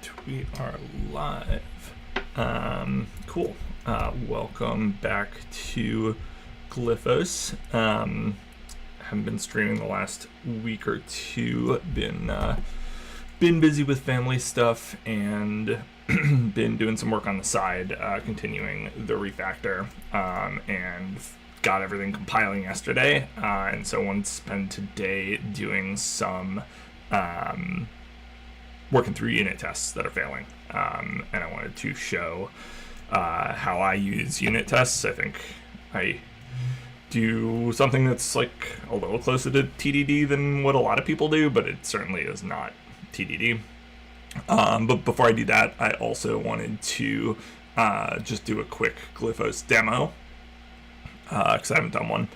right, we are live. Cool. Welcome back to Glyphos. Haven't been streaming the last week or two. Been busy with family stuff and been doing some work on the side, continuing the Refactor, and got everything compiling yesterday. And so I wanted to spend today doing some working through unit tests that are failing, and I wanted to show how I use unit tests. I think I do something that's like a little closer to TDD than what a lot of people do, but it certainly is not TDD. But before I do that, I also wanted to just do a quick Glyphos demo, because I haven't done one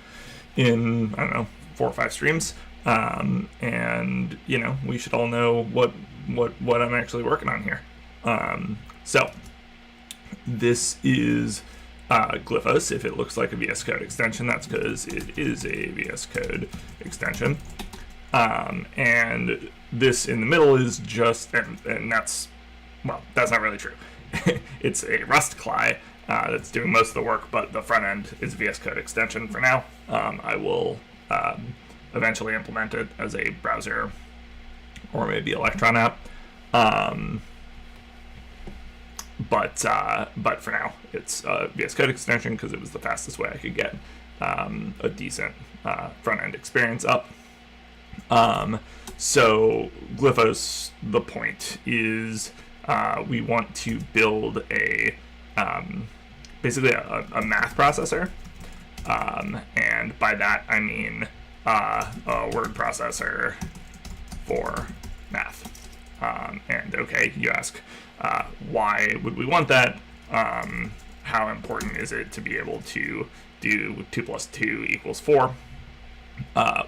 in, I don't know, 4 or 5 streams. And you know, we should all know what I'm actually working on here. So this is Glyphos. If it looks like a VS Code extension, that's because it is a VS Code extension. And this in the middle is just, and that's, well, that's not really true. It's a Rust CLI that's doing most of the work, but the front end is VS Code extension for now. I will eventually implement it as a browser or maybe Electron app. But for now, it's a VS Code extension because it was the fastest way I could get a decent front-end experience up. So Glyphos, the point is we want to build a basically a math processor, and by that I mean a word processor for math. And okay, you ask, why would we want that? How important is it to be able to do 2 + 2 = 4?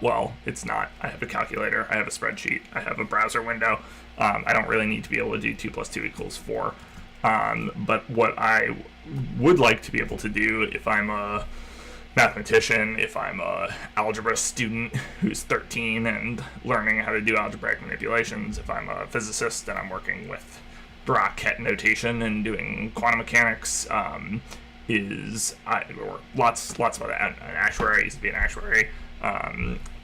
Well, it's not. I have a calculator, I have a spreadsheet, I have a browser window. I don't really need to be able to do 2 + 2 = 4. But what I would like to be able to do if I'm a mathematician, if I'm a algebra student who's 13 and learning how to do algebraic manipulations, if I'm a physicist and I'm working with Dirac notation and doing quantum mechanics, or lots of other, an actuary, used to be an actuary,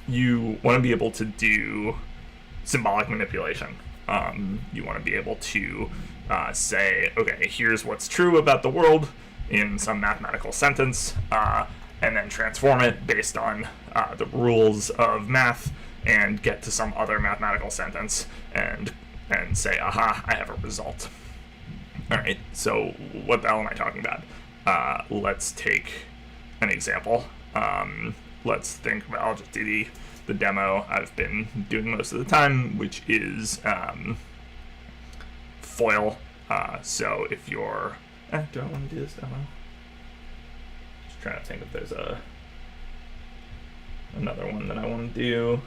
you want to be able to do symbolic manipulation. You want to be able to say, okay, here's what's true about the world in some mathematical sentence, and then transform it based on the rules of math and get to some other mathematical sentence and say, aha, I have a result. All right, so what the hell am I talking about? Let's take an example. Let's think about, I'll just do the demo I've been doing most of the time, which is FOIL. So if you're, do I want to do this demo? Just trying to think if there's another one that I want to do.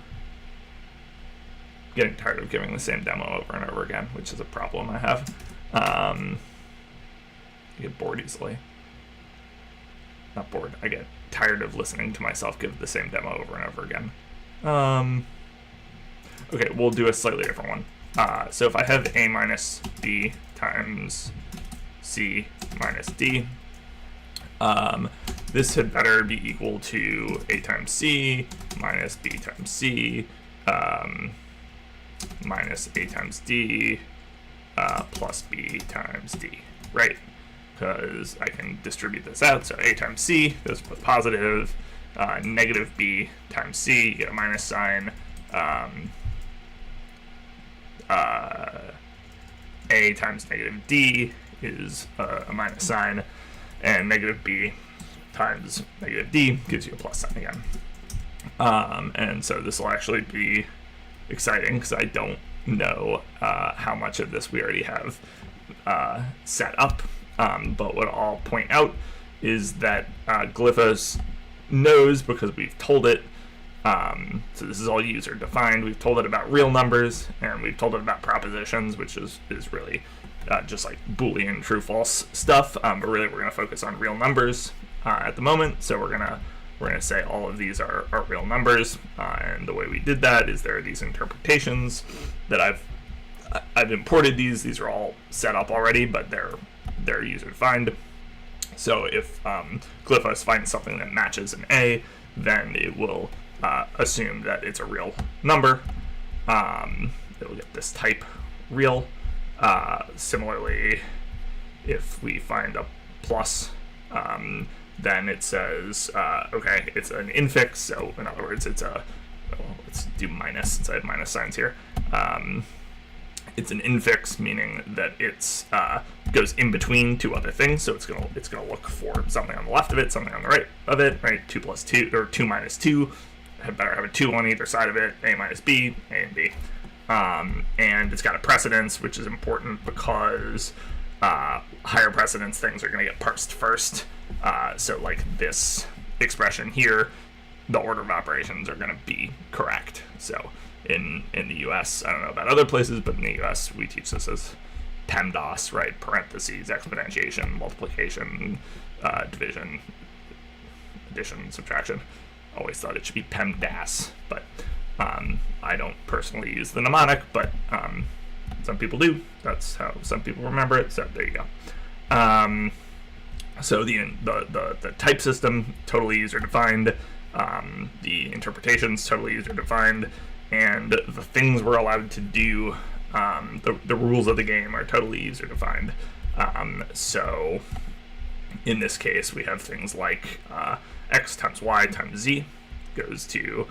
Getting tired of giving the same demo over and over again, which is a problem I have. I get bored easily. Not bored, I get tired of listening to myself give the same demo over and over again. Okay, we'll do a slightly different one. So if I have A minus B times C minus D, this had better be equal to A times C minus B times C minus A times D plus B times D, right? Because I can distribute this out, so A times C goes with positive, negative B times C, you get a minus sign, A times negative D is a minus sign, and negative B times negative D gives you a plus sign again. And so this will actually be exciting because I don't know how much of this we already have set up. But what I'll point out is that Glyphos knows, because we've told it, so this is all user defined, we've told it about real numbers, and we've told it about propositions, which is really just like Boolean true false stuff, but really we're going to focus on real numbers at the moment. So we're gonna say all of these are real numbers, and the way we did that is there are these interpretations that I've I've imported these. These are all set up already, but they're user defined. So if Glyphos finds something that matches an A, then it will assume that it's a real number. It'll get this type real. Similarly, if we find a plus, then it says, okay, it's an infix. So in other words, it's a, well, let's do minus since I have minus signs here. It's an infix, meaning that it's goes in between two other things. So it's gonna look for something on the left of it, something on the right of it, right? 2 plus 2 or 2 minus 2. Better have a 2 on either side of it. A minus B, A and B. And it's got a precedence, which is important because higher precedence things are going to get parsed first. So like this expression here, the order of operations are going to be correct. So in the US, I don't know about other places, but in the US we teach this as PEMDAS, right? Parentheses, exponentiation, multiplication, division, addition, subtraction. Always thought it should be PEMDAS, but I don't personally use the mnemonic, but some people do. That's how some people remember it, so there you go. So the type system, totally user-defined. The interpretations, totally user-defined. And the things we're allowed to do, the rules of the game are totally user-defined. So in this case, we have things like x times y times z goes to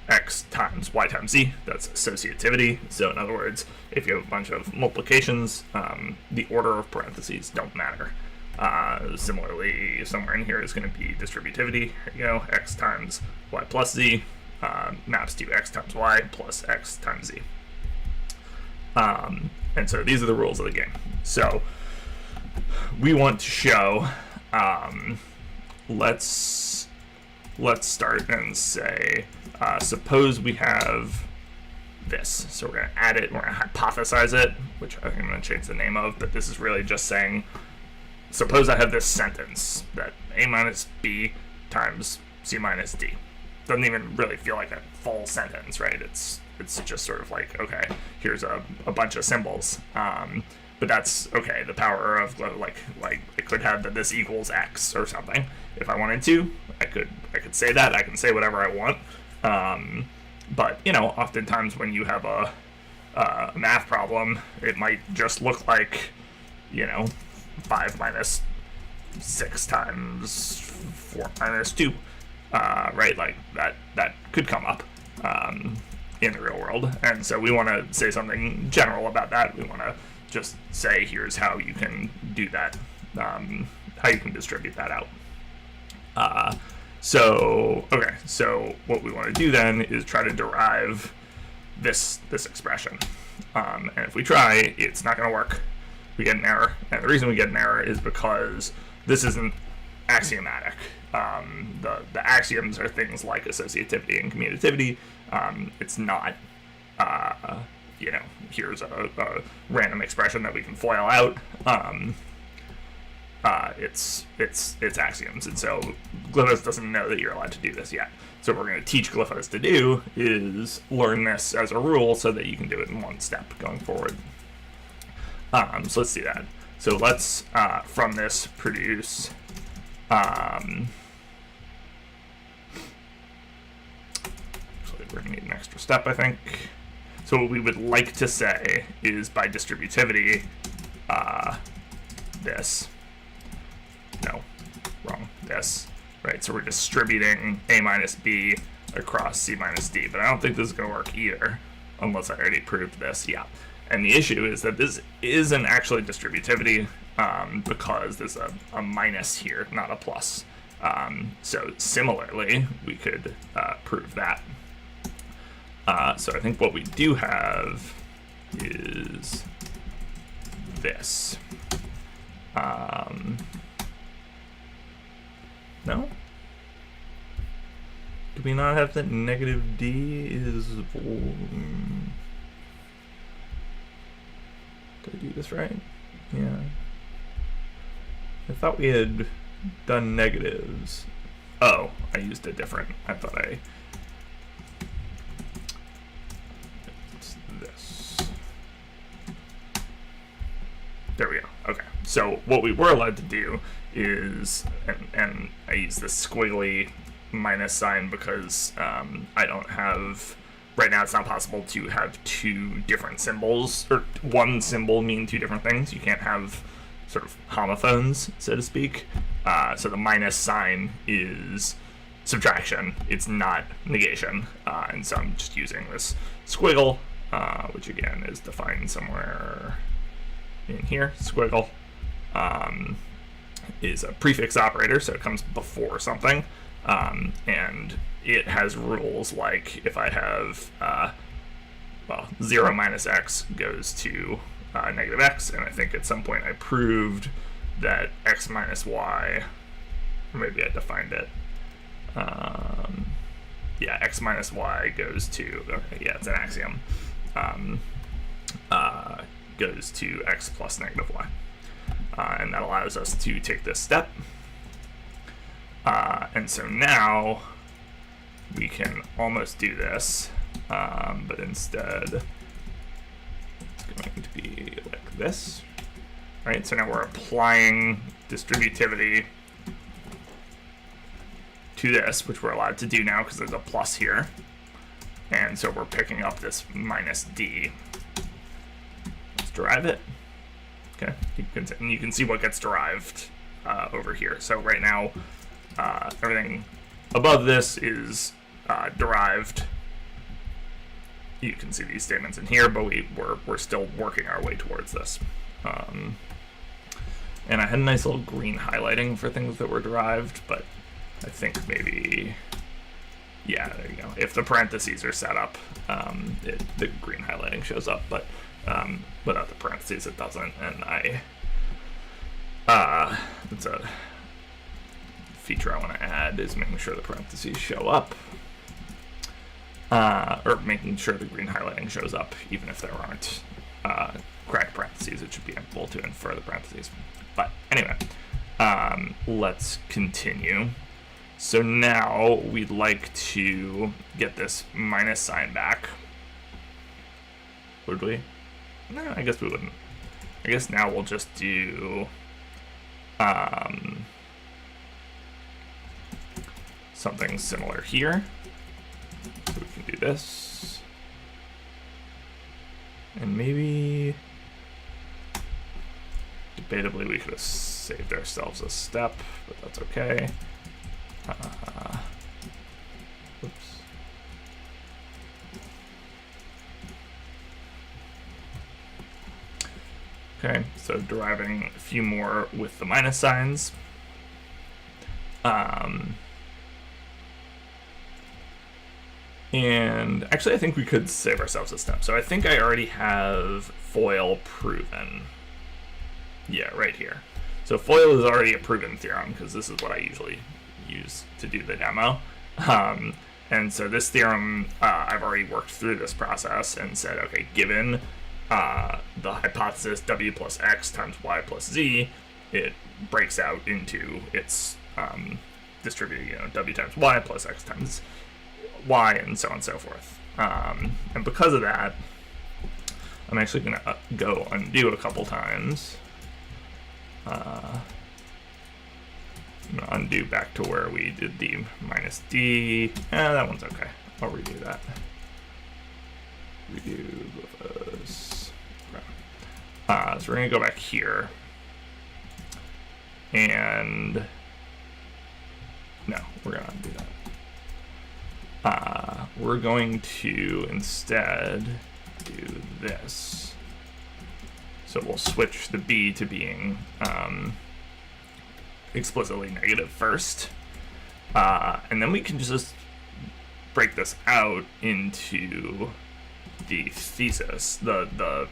x times y times z. That's associativity. So in other words, if you have a bunch of multiplications, the order of parentheses don't matter. Similarly, somewhere in here is going to be distributivity. Here you go. X times y plus z maps to x times y plus x times z. And so these are the rules of the game. So we want to show, let's start and say, suppose we have this. So we're going to add it, we're going to hypothesize it, which I think I'm going to change the name of, but this is really just saying, suppose I have this sentence that A minus B times C minus D. Doesn't even really feel like a full sentence, right? It's just sort of like, okay, here's a bunch of symbols. But that's okay. The power of like it could have that this equals X or something. If I wanted to, I could say that. I can say whatever I want. But you know, oftentimes when you have a math problem, it might just look like, you know, 5 minus 6 times 4 minus 2, right? Like that could come up in the real world, and so we want to say something general about that. We want to just say, here's how you can do that, how you can distribute that out. So what we want to do then is try to derive this expression, and if we try, it's not going to work. We get an error, and the reason we get an error is because this isn't axiomatic. The axioms are things like associativity and commutativity. It's not, you know, here's a random expression that we can FOIL out. It's axioms, and so Glyphos doesn't know that you're allowed to do this yet. So what we're going to teach Glyphos to do is learn this as a rule so that you can do it in one step going forward. So let's do that. So let's, from this, produce, actually we're going to need an extra step, I think. So what we would like to say is by distributivity, this, no, wrong, this, right? So we're distributing A minus B across C minus D, but I don't think this is going to work either, unless I already proved this, yeah. And the issue is that this isn't actually distributivity, because there's a minus here, not a plus. So similarly, we could prove that. So I think what we do have is this. No? Do we not have that negative D is... Did I do this right? Yeah. I thought we had done negatives. Oh, I used a different. I thought I... It's this. So what we were allowed to do is, and I use this squiggly minus sign because I don't have, right now it's not possible to have two different symbols, or one symbol mean two different things. You can't have sort of homophones, so to speak. So the minus sign is subtraction, it's not negation. And so I'm just using this squiggle, which again is defined somewhere in here. Squiggle is a prefix operator, so it comes before something. And it has rules like if I have, 0 minus x goes to negative x, and I think at some point I proved that x minus y, or maybe I defined it. Yeah, x minus y goes to, okay, yeah, it's an axiom, goes to x plus negative y. And that allows us to take this step. And so now we can almost do this, but instead it's going to be like this. Right, so now we're applying distributivity to this, which we're allowed to do now because there's a plus here. And so we're picking up this minus d. Let's derive it. Okay, you can see what gets derived over here. So right now, everything above this is derived. You can see these statements in here, but we're still working our way towards this. And I had a nice little green highlighting for things that were derived, but I think maybe, yeah, there you go. If the parentheses are set up, the green highlighting shows up, but without the parentheses it doesn't. And it's a feature I want to add, is making sure the parentheses show up, or making sure the green highlighting shows up even if there aren't correct parentheses. It should be able to infer the parentheses. But anyway, let's continue. So now we'd like to get this minus sign back. Would we? No, I guess we wouldn't. I guess now we'll just do something similar here. So we can do this. And maybe, debatably, we could have saved ourselves a step, but that's okay. Oops. Okay, so deriving a few more with the minus signs. And actually, I think we could save ourselves a step. So I think I already have FOIL proven. Yeah, right here. So FOIL is already a proven theorem because this is what I usually use to do the demo. And so this theorem, I've already worked through this process and said, okay, given the hypothesis w plus x times y plus z, it breaks out into its distributed, w times y plus x times y, and so on and so forth. And because of that, I'm actually going to go undo a couple times. I'm going to undo back to where we did the minus d. That one's okay. I'll redo that. Redo Glyphos. So we're going to go back here. And no, we're going to undo that. We're going to instead do this. So we'll switch the b to being explicitly negative first. And then we can just break this out into the thesis, into the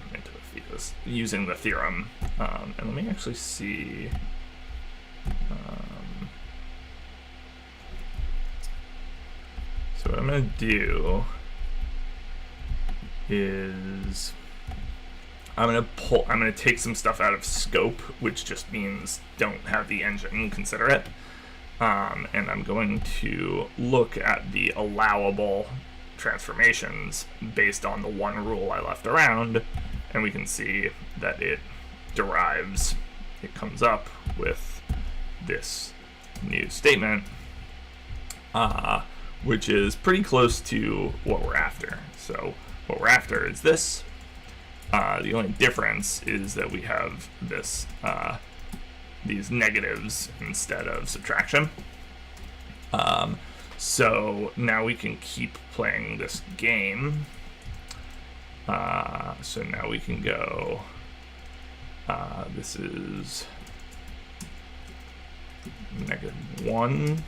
thesis, using the theorem. And let me actually see. So what I'm going to do is I'm going to take some stuff out of scope, which just means don't have the engine consider it. And I'm going to look at the allowable transformations based on the one rule I left around, and we can see that it derives it comes up with this new statement, which is pretty close to what we're after. So what we're after is this. The only difference is that we have this these negatives instead of subtraction. So now we can keep playing this game. So now we can go, this is -1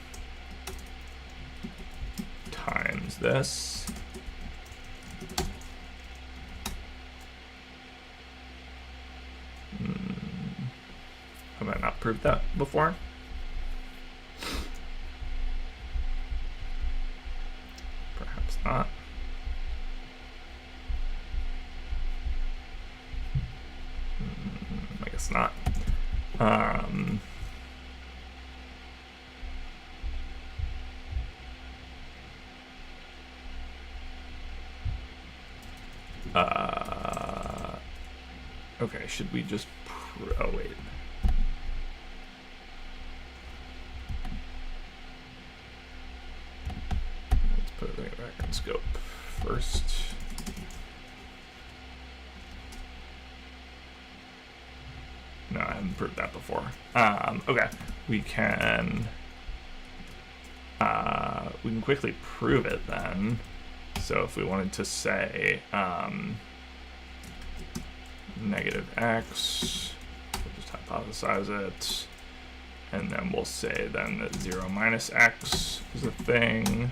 times this. Have I not proved that before? Perhaps not. I guess not. Okay, should we just oh wait. Let's put it back in scope first. No, I haven't proved that before. Okay, we can quickly prove it then. So if we wanted to say -x, we'll just hypothesize it, and then we'll say then that 0 minus x is a thing,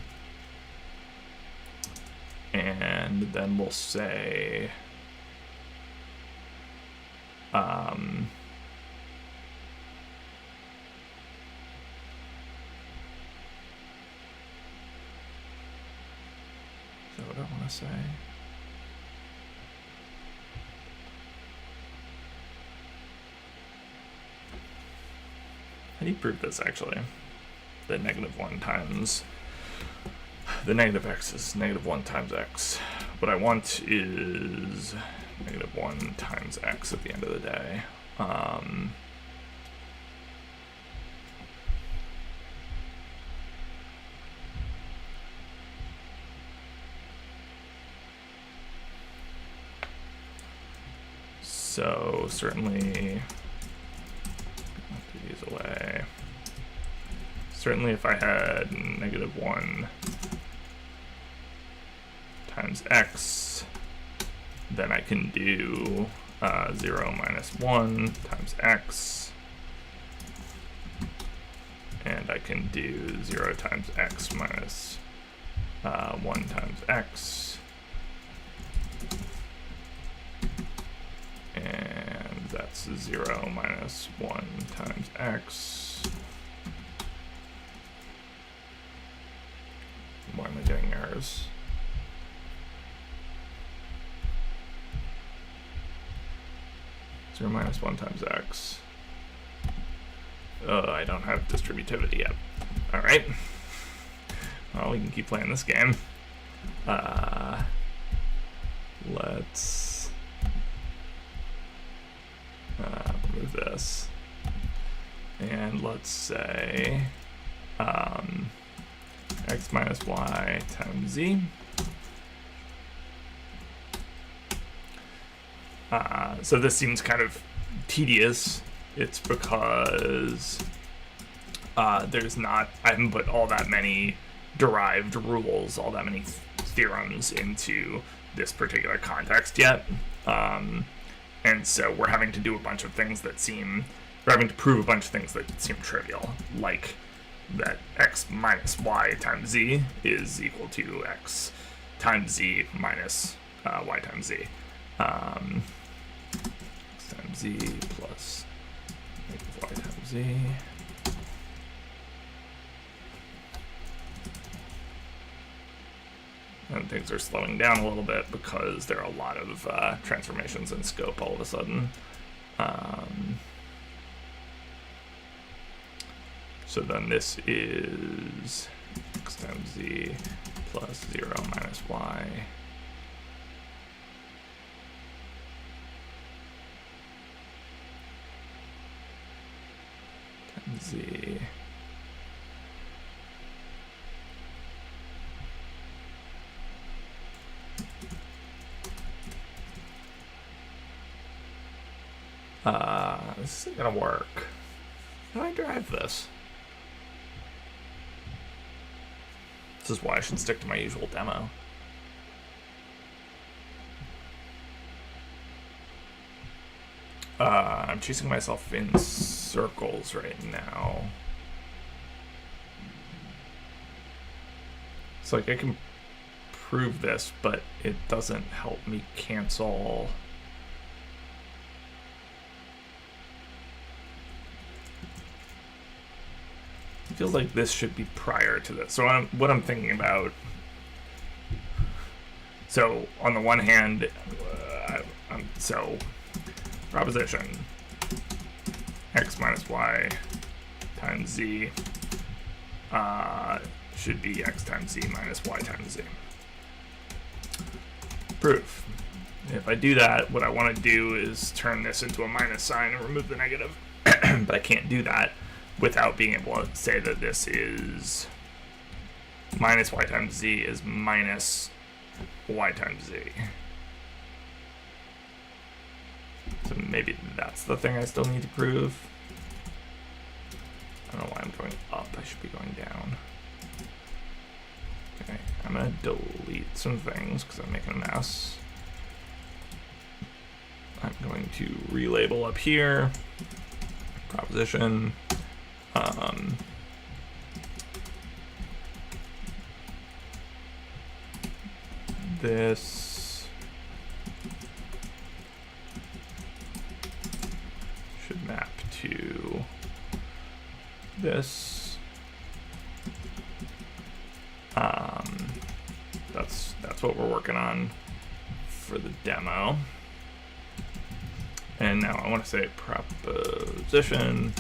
and then we'll say is that what I want to say? How do you prove this actually? That -1 times the negative x is -1 times x. What I want is -1 times x at the end of the day. So certainly, I'll put these away. Certainly if I had -1 times x, then I can do 0 minus 1 times x, and I can do 0 times x minus 1 times x, and that's 0 minus 1 times x. Why am I getting errors? Zero minus 1 times x. I don't have distributivity yet. All right. Well, we can keep playing this game. Let's remove this, and let's say x minus y times z. So this seems kind of tedious. It's because I haven't put all that many derived rules, all that many theorems into this particular context yet. And so we're having to do a bunch of things that we're having to prove a bunch of things that seem trivial, like that x minus y times z is equal to x times z minus y times z. X times z plus y times z. And things are slowing down a little bit because there are a lot of transformations in scope all of a sudden. So then this is x times z plus 0 minus y. z. This isn't gonna work. How do I drive this? This is why I should stick to my usual demo. I'm chasing myself in circles right now. So like I can prove this, but it doesn't help me cancel. It feels like this should be prior to this. So what I'm thinking about. So on the one hand, so proposition x minus y times z should be x times z minus y times z. Proof. If I do that, what I want to do is turn this into a minus sign and remove the negative. But I can't do that without being able to say that this is minus y times z is minus y times z. So maybe that's the thing I still need to prove. I don't know why I'm going up. I should be going down. Okay, I'm going to delete some things because I'm making a mess. I'm going to relabel up here. Proposition. This should map to this. That's what we're working on for the demo. And now I want to say proposition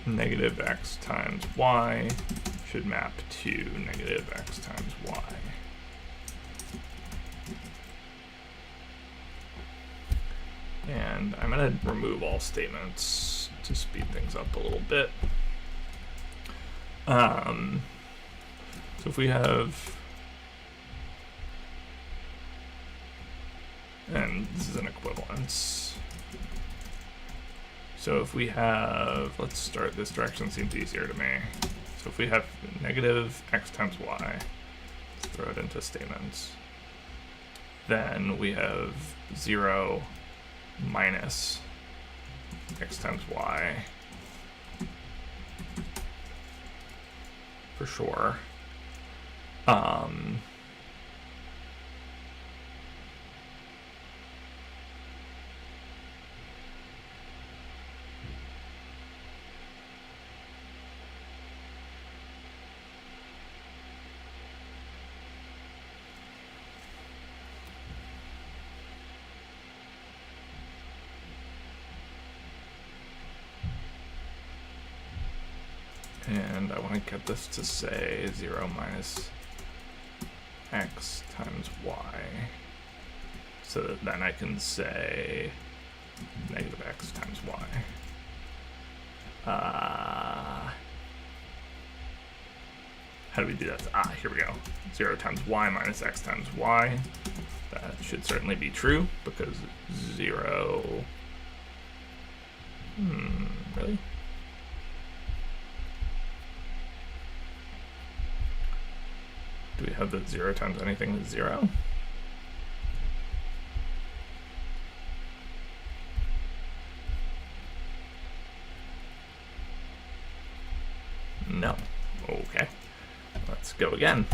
negative x times y should map to negative x times y. And I'm going to remove all statements to speed things up a little bit. So if we have, and this is an equivalence. So if we have, let's start this direction, seems easier to me. So if we have negative x times y, let's throw it into statements. Then we have 0 minus x times y for sure. And I want to get this to say 0 minus x times y, so that then I can say negative x times y. How do we do that? Here we go. 0 times y minus x times y. That should certainly be true, because 0... really? Do we have that 0 times anything is 0? No. Okay. Let's go again.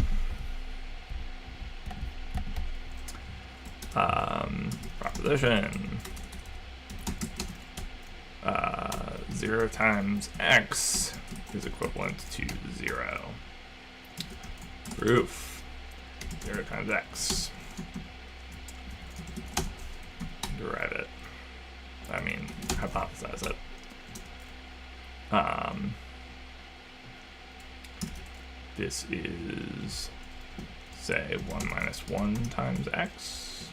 Proposition. 0 times x is equivalent to 0. Proof. 0 times x. Derive it. I mean, hypothesize it. This is, say, 1 minus 1 times x.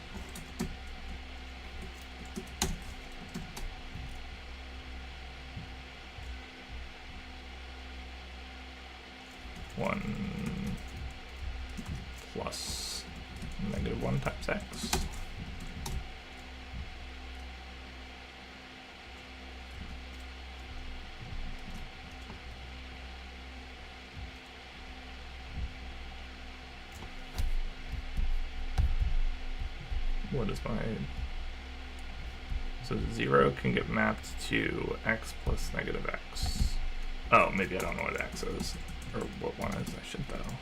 plus -1 times x. What is my... So 0 can get mapped to x plus -x. Oh, maybe I don't know what x is, or what 1 is. I should though.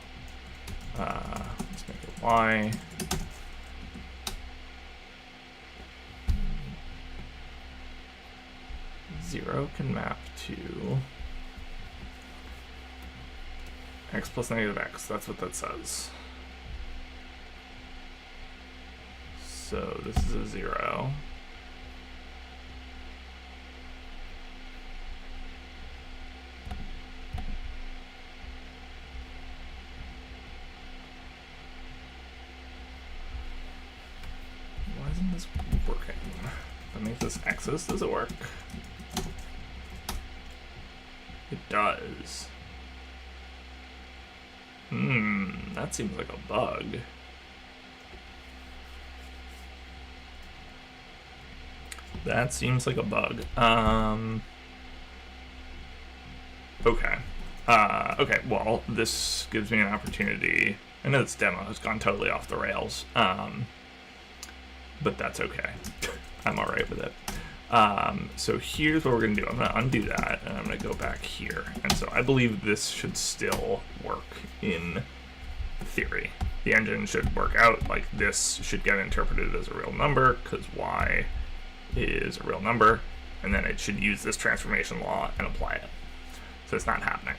Let's make it y. Zero can map to x plus -x. That's what that says. So this is a 0. Why isn't this working? If I make this x's, does it work? It does. That seems like a bug. That seems like a bug. Okay. Okay, well, this gives me an opportunity. I know this demo has gone totally off the rails, but that's okay. I'm all right with it. So here's what we're going to do. I'm going to undo that, and I'm going to go back here. And so I believe this should still work in theory. The engine should work out. Like, this should get interpreted as a real number, because y is a real number, and then it should use this transformation law and apply it. So it's not happening.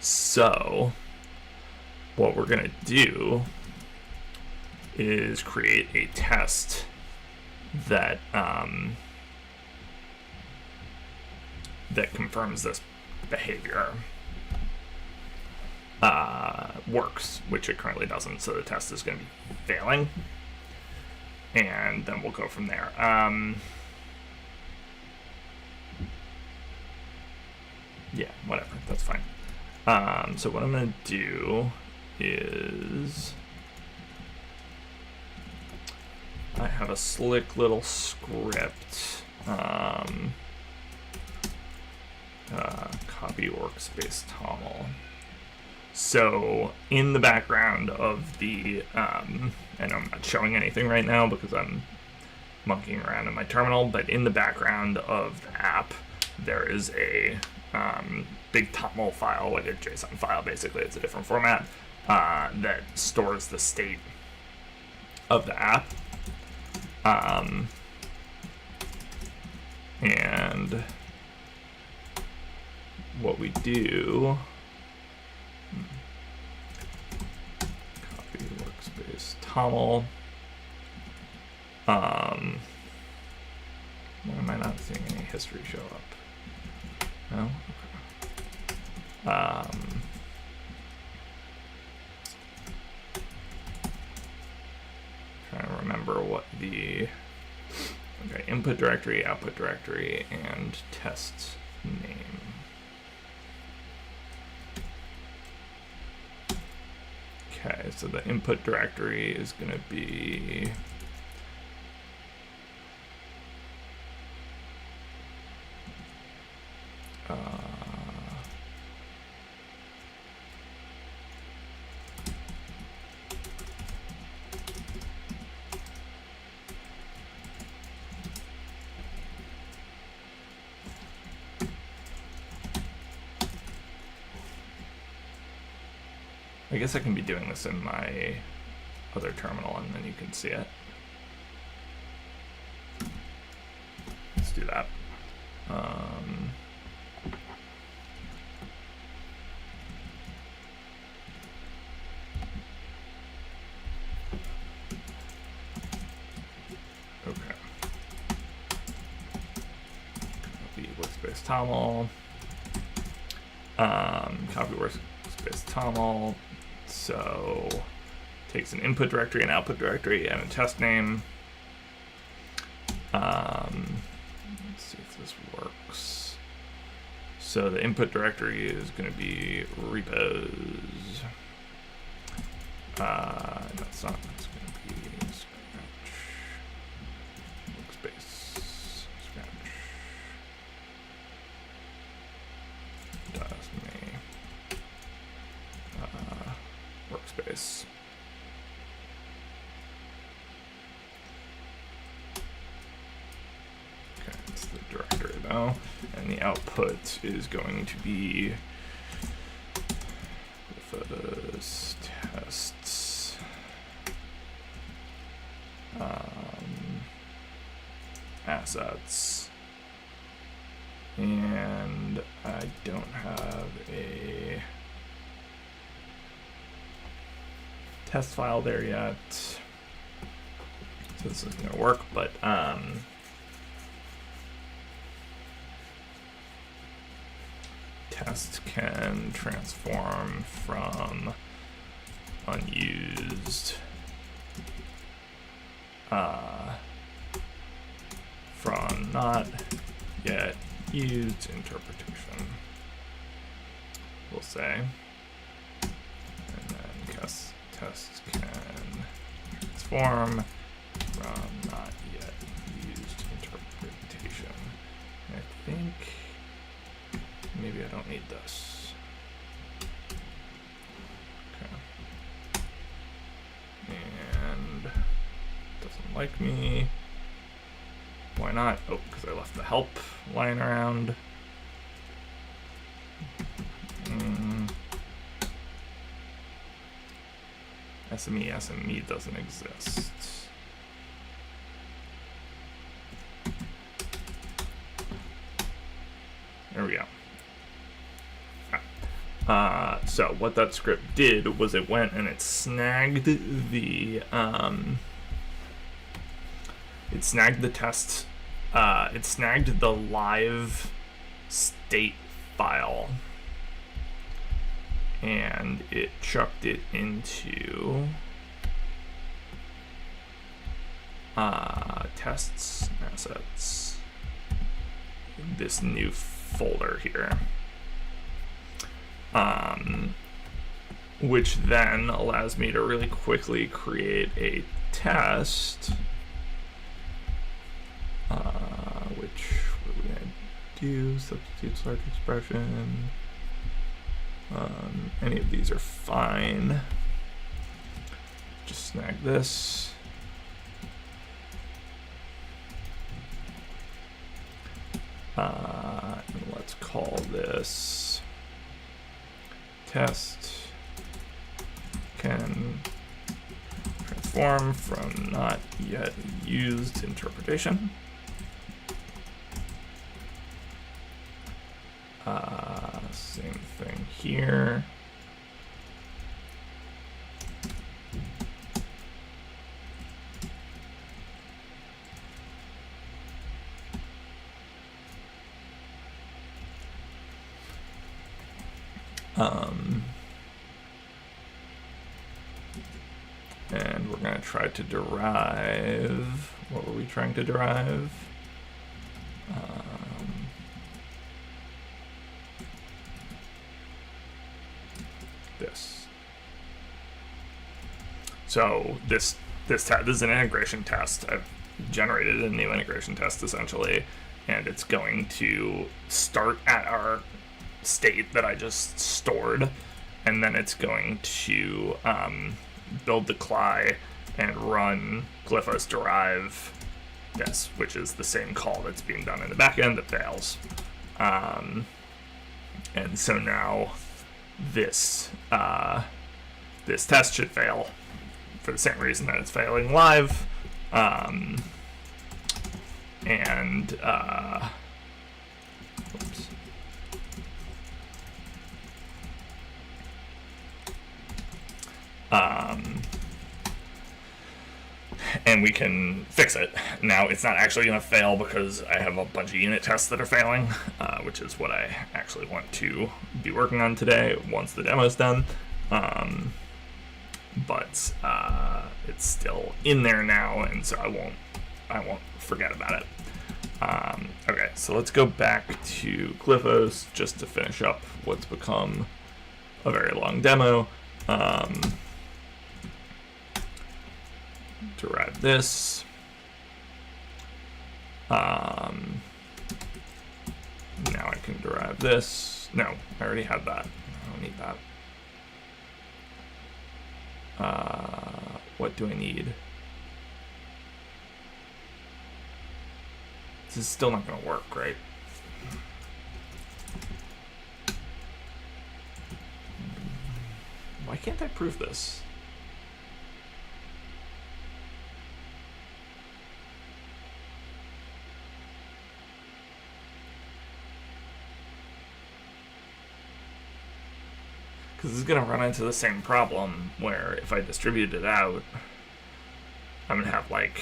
So what we're going to do is create a test that that confirms this behavior works, which it currently doesn't. So the test is going to be failing, and then we'll go from there. Yeah, whatever, that's fine. So what I'm going to do is I have a slick little script, copy workspace toml. So in the background of the, and I'm not showing anything right now because I'm monkeying around in my terminal, but in the background of the app, there is a big toml file, like a JSON file, basically. It's a different format that stores the state of the app. And what we do, copy workspace toml. Why am I not seeing any history show up? No? Okay. Trying to remember what the, okay, input directory, output directory, and test name. Okay, so the input directory is going to be I guess I can be doing this in my other terminal and then you can see it. Let's do that. Okay. Copy workspace toml. Copy workspace toml. So takes an input directory, an output directory, and a test name. Let's see if this works. So the input directory is going to be repos. No, it's not. It's going to be Scratch. Workspace. Scratch. Does me. Workspace. Okay, it's the directory though, and the output is going to be Glyphos tests. Assets. And I don't have a test file there yet. So this isn't going to work, but test can transform from unused from not yet used interpretation, we'll say, and then test can transform from not yet used interpretation. I think maybe I don't need this. Okay. And doesn't like me. Why not? Oh, because I left the help lying around. SME doesn't exist. There we go. So what that script did was it went and it snagged the test. It snagged the live state file, and it chucked it into tests, assets, this new folder here, which then allows me to really quickly create a test, which what are we gonna do? Substitutes large expression. Any of these are fine. Just snag this. And let's call this test can transform from not yet used interpretation. Same thing here. And we're going to try to derive, what were we trying to derive? This. So this is an integration test. I've generated a new integration test essentially, and it's going to start at our state that I just stored, and then it's going to build the CLI and run Glyphos derive this, which is the same call that's being done in the backend that fails. And so now this this test should fail for the same reason that it's failing live. Oops. And we can fix it. Now, it's not actually going to fail because I have a bunch of unit tests that are failing, which is what I actually want to be working on today once the demo's done. But it's still in there now, and so I won't forget about it. Okay, so let's go back to Glyphos just to finish up what's become a very long demo. derive this. Now I can derive this. No, I already had that. I don't need that. What do I need? This is still not going to work, right? Why can't I prove this? Because this is going to run into the same problem where if I distribute it out, I'm going to have like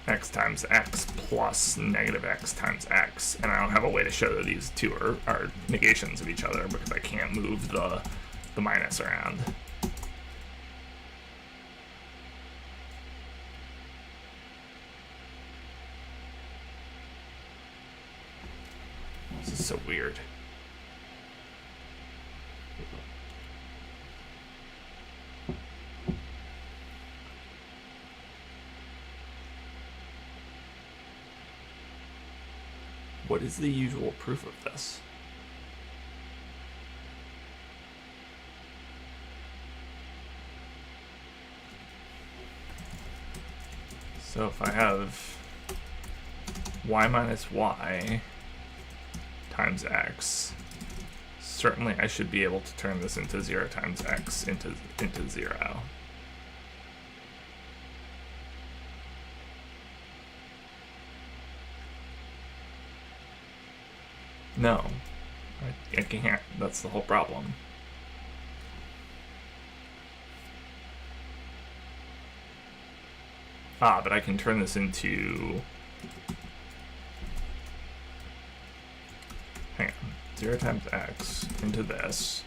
x times x plus negative x times x, and I don't have a way to show that these two are negations of each other because I can't move the minus around. This is so weird. What is the usual proof of this? So if I have y minus y times x, certainly I should be able to turn this into 0 times x into 0. No, I can't. That's the whole problem. But I can turn this into... Hang on. 0 times x into this,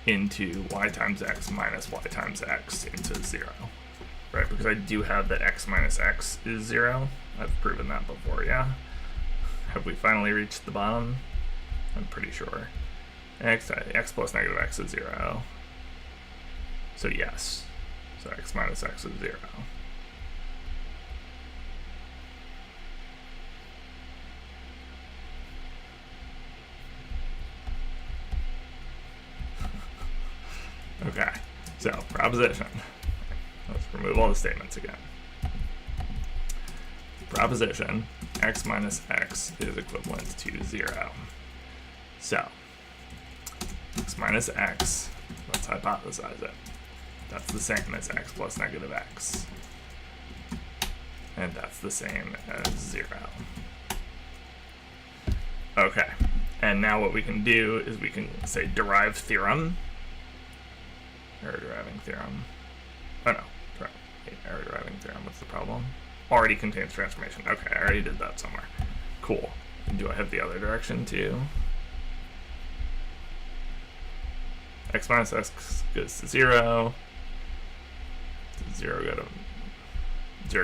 into y times x minus y times x into 0. Right, because I do have that x minus x is 0. I've proven that before, yeah? Have we finally reached the bottom? I'm pretty sure. X plus negative x is 0. So yes. So x minus x is 0. Okay, so proposition. Let's remove all the statements again. Proposition, x minus x is equivalent to 0. So, x minus x, let's hypothesize it. That's the same as x plus negative x. And that's the same as 0. Okay, and now what we can do is we can say derive theorem. Error deriving theorem. Oh no, error deriving theorem, what's the problem? Already contains transformation. Okay, I already did that somewhere. Cool. Do I have the other direction too? X minus x goes to 0. 0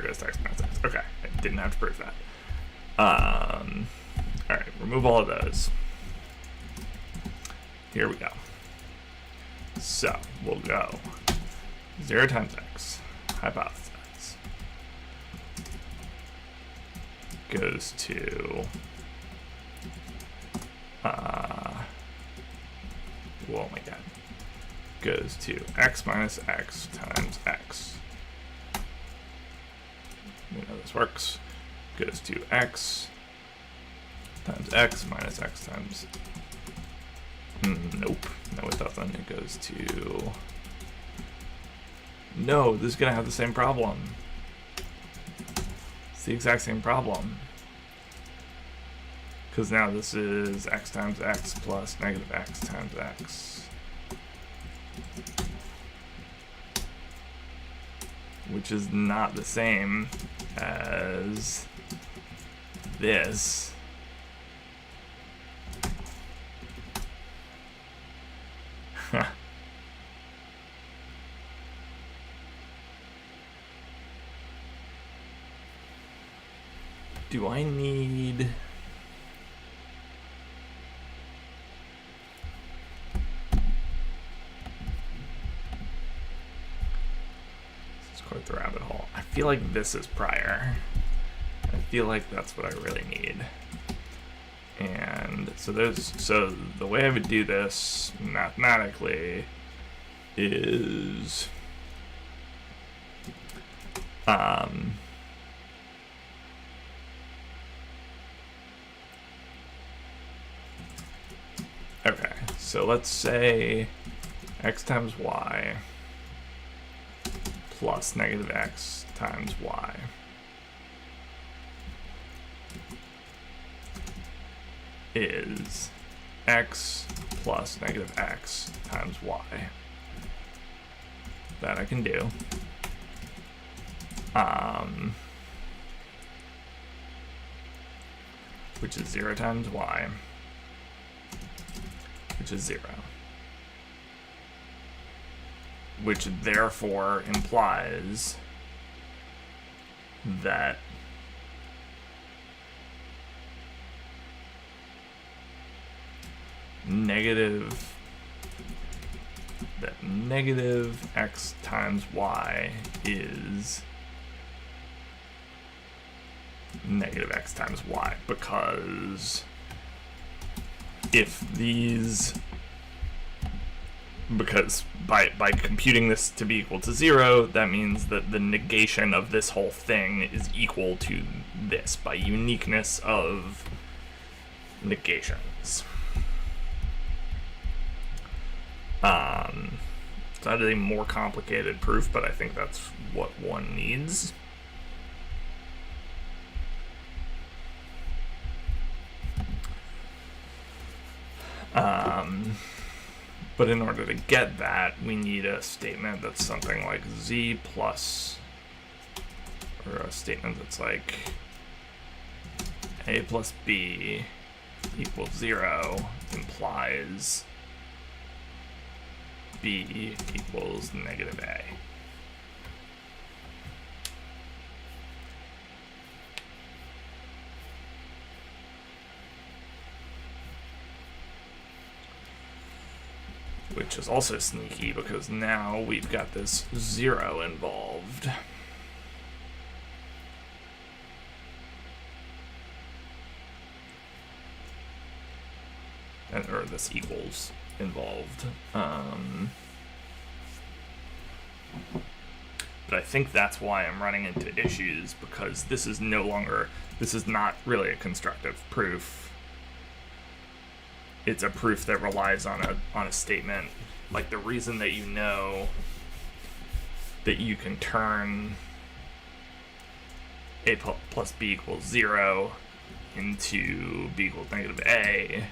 goes to x minus x. Okay, I didn't have to prove that. Alright, remove all of those. Here we go. So, we'll go 0 times x, hypothesize, goes to, oh my god, goes to x minus x times x. We know this works. Goes to x times x minus x times, nope, no it doesn't. It goes to, no, this is gonna have the same problem. It's the exact same problem. Because now this is x times x plus negative x times x. Which is not the same as this. Do I need... the rabbit hole. I feel like this is prior. I feel like that's what I really need. And so the way I would do this mathematically is okay, so let's say x times y plus negative x times y is x plus negative x times y. That I can do. Which is 0 times y, which is 0. Which therefore implies that negative x times y is negative x times y, because because by computing this to be equal to 0, that means that the negation of this whole thing is equal to this by uniqueness of negations. So that is a more complicated proof, but I think that's what one needs. But in order to get that, we need a statement that's something like z plus, or a statement that's like a plus b equals 0 implies b equals negative a. Which is also sneaky because now we've got this 0 involved. Or this equals involved. But I think that's why I'm running into issues, because this is not really a constructive proof. It's a proof that relies on a statement. Like, the reason that you know that you can turn a plus b equals 0 into b equals negative a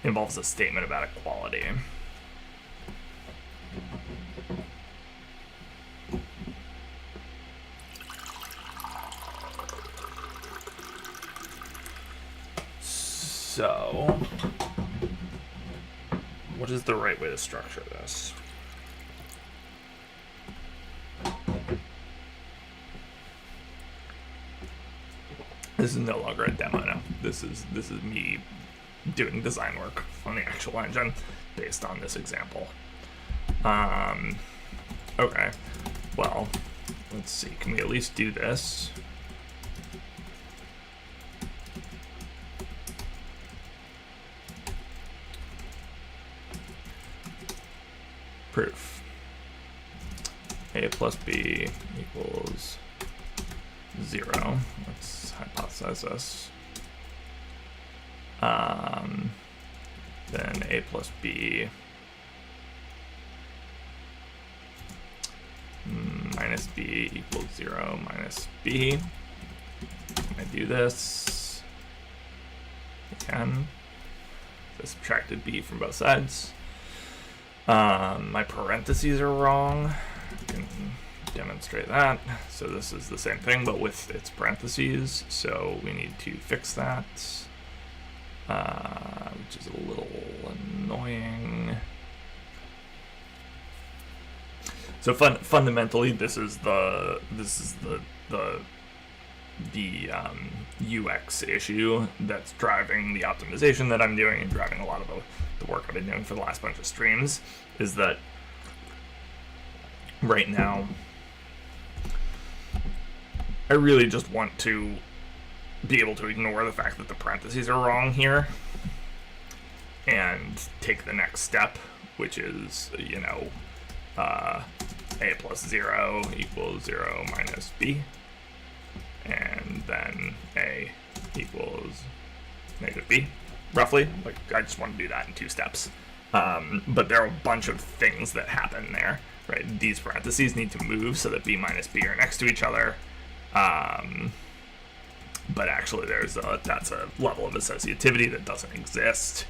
involves a statement about equality. So, what is the right way to structure this? This is no longer a demo now. This is me doing design work on the actual engine based on this example. Okay, well, let's see. Can we at least do this? Proof. A plus b equals 0. Let's hypothesize this. Then a plus b minus b equals 0 minus b. Can I do this? I can. So I subtracted b from both sides. My parentheses are wrong. I can demonstrate that. So this is the same thing, but with its parentheses. So we need to fix that, which is a little annoying. So fundamentally, this is the UX issue that's driving the optimization that I'm doing and driving a lot of the work I've been doing for the last bunch of streams, is that right now, I really just want to be able to ignore the fact that the parentheses are wrong here and take the next step, which is, you know, a plus 0 equals 0 minus b, and then a equals negative b, roughly. Like, I just want to do that in 2 steps. But there are a bunch of things that happen there, right? These parentheses need to move so that b minus b are next to each other. But actually that's a level of associativity that doesn't exist,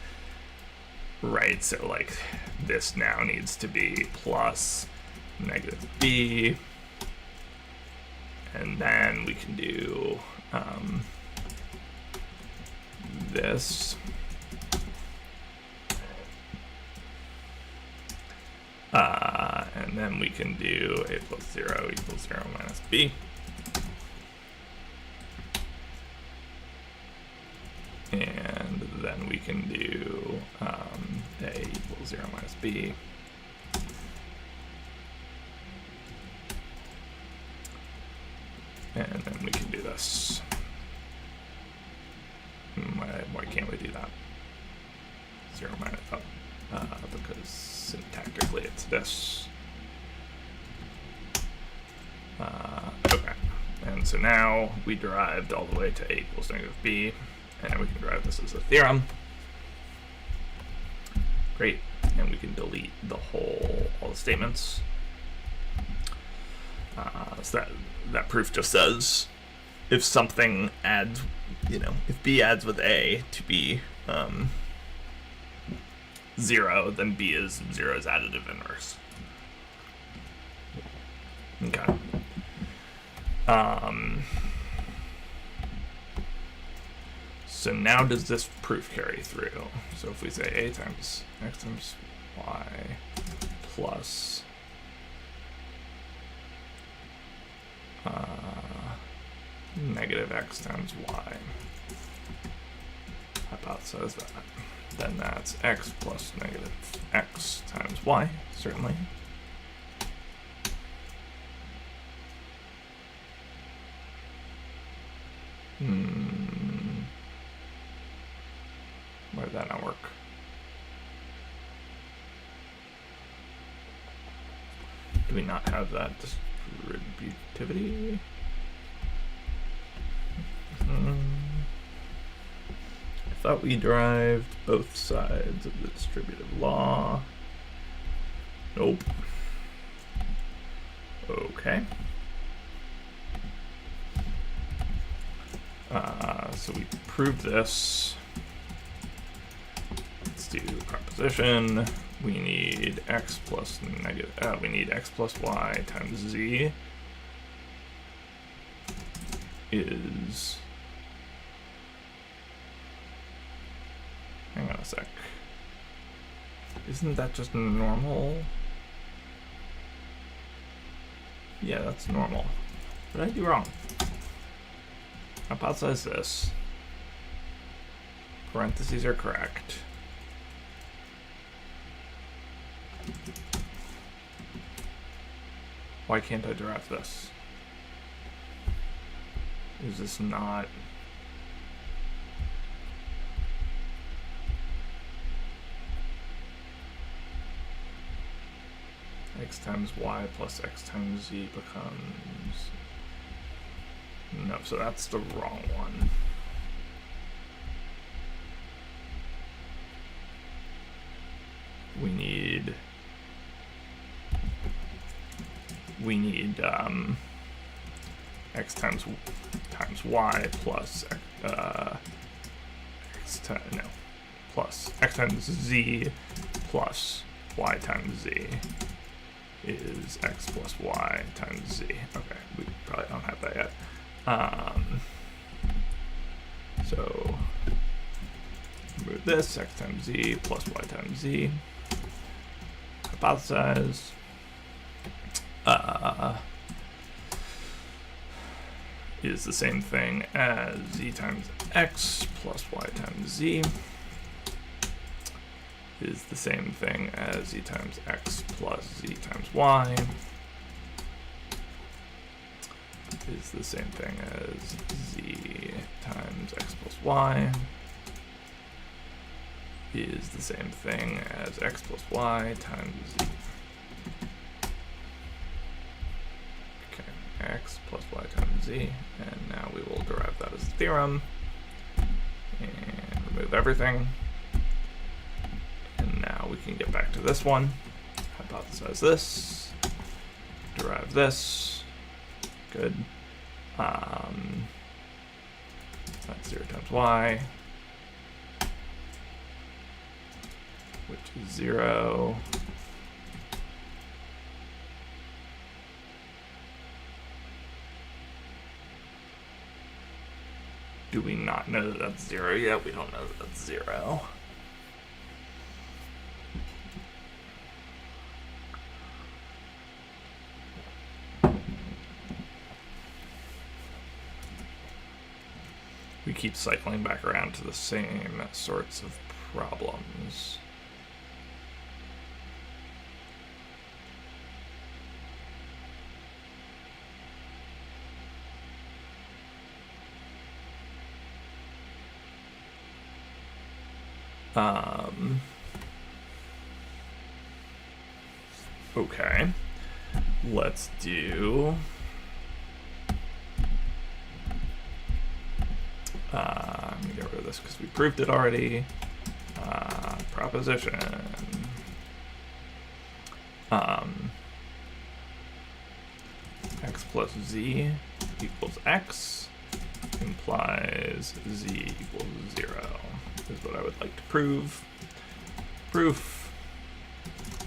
right? So like this now needs to be plus negative b, and then we can do this. And then we can do a plus 0 equals 0 minus b. And then we can do a equals 0 minus b. And then we can do this. Why can't we do that? 0 minus, because syntactically it's this. Okay, and so now we derived all the way to a equals negative b, and we can derive this as a theorem. Great, and we can delete all the statements. So that proof just says if something adds, if b adds with a to be 0, then b is 0's additive inverse. Okay. So now does this proof carry through? So if we say a times x times y plus negative x times y, hypothesize that, then that's x plus negative x times y, certainly. Why did that not work? Do we not have that distributivity? I thought we derived both sides of the distributive law. Nope. Okay. So we proved this. Let's do proposition. We need x plus negative. We need x plus y times z is. Hang on a sec. Isn't that just normal? Yeah, that's normal. What did I do wrong? Hypothesize this. Parentheses are correct. Why can't I derive this? Is this not... x times y plus x times z becomes... No, so that's the wrong one. We need x times y plus plus x times z plus y times z is x plus y times z. Okay, we probably don't have that yet. So remove this, x times z plus y times z. Hypothesize. Is the same thing as z times x plus y times z. Is the same thing as z times x plus z times y. is the same thing as z times x plus y is the same thing as x plus y times z. Okay, x plus y times z, and now we will derive that as a theorem, and remove everything. And now we can get back to this one, hypothesize this, derive this, good. That's 0 times y, which is 0. Do we not know that that's 0 yet? We don't know that that's 0. We keep cycling back around to the same sorts of problems. Okay, let's do let me get rid of this because we proved it already. Proposition x plus z equals x implies z equals 0 is what I would like to prove. Proof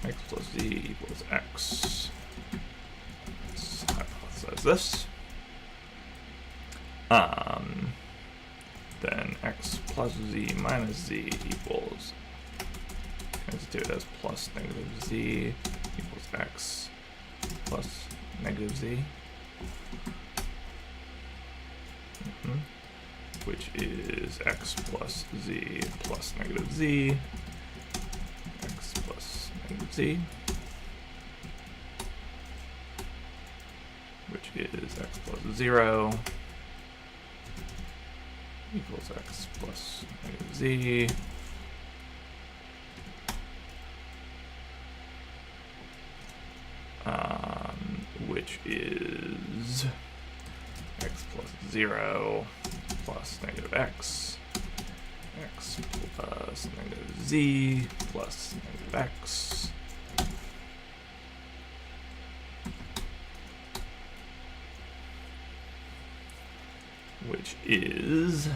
x plus z equals x. Let's hypothesize this. Then x plus z minus z equals, let's do it as plus negative z equals x plus negative z, which is x plus z plus negative z, x plus negative z, which is x plus 0 equals x plus negative z, which is x plus 0 plus negative x, x plus negative z plus negative x, which is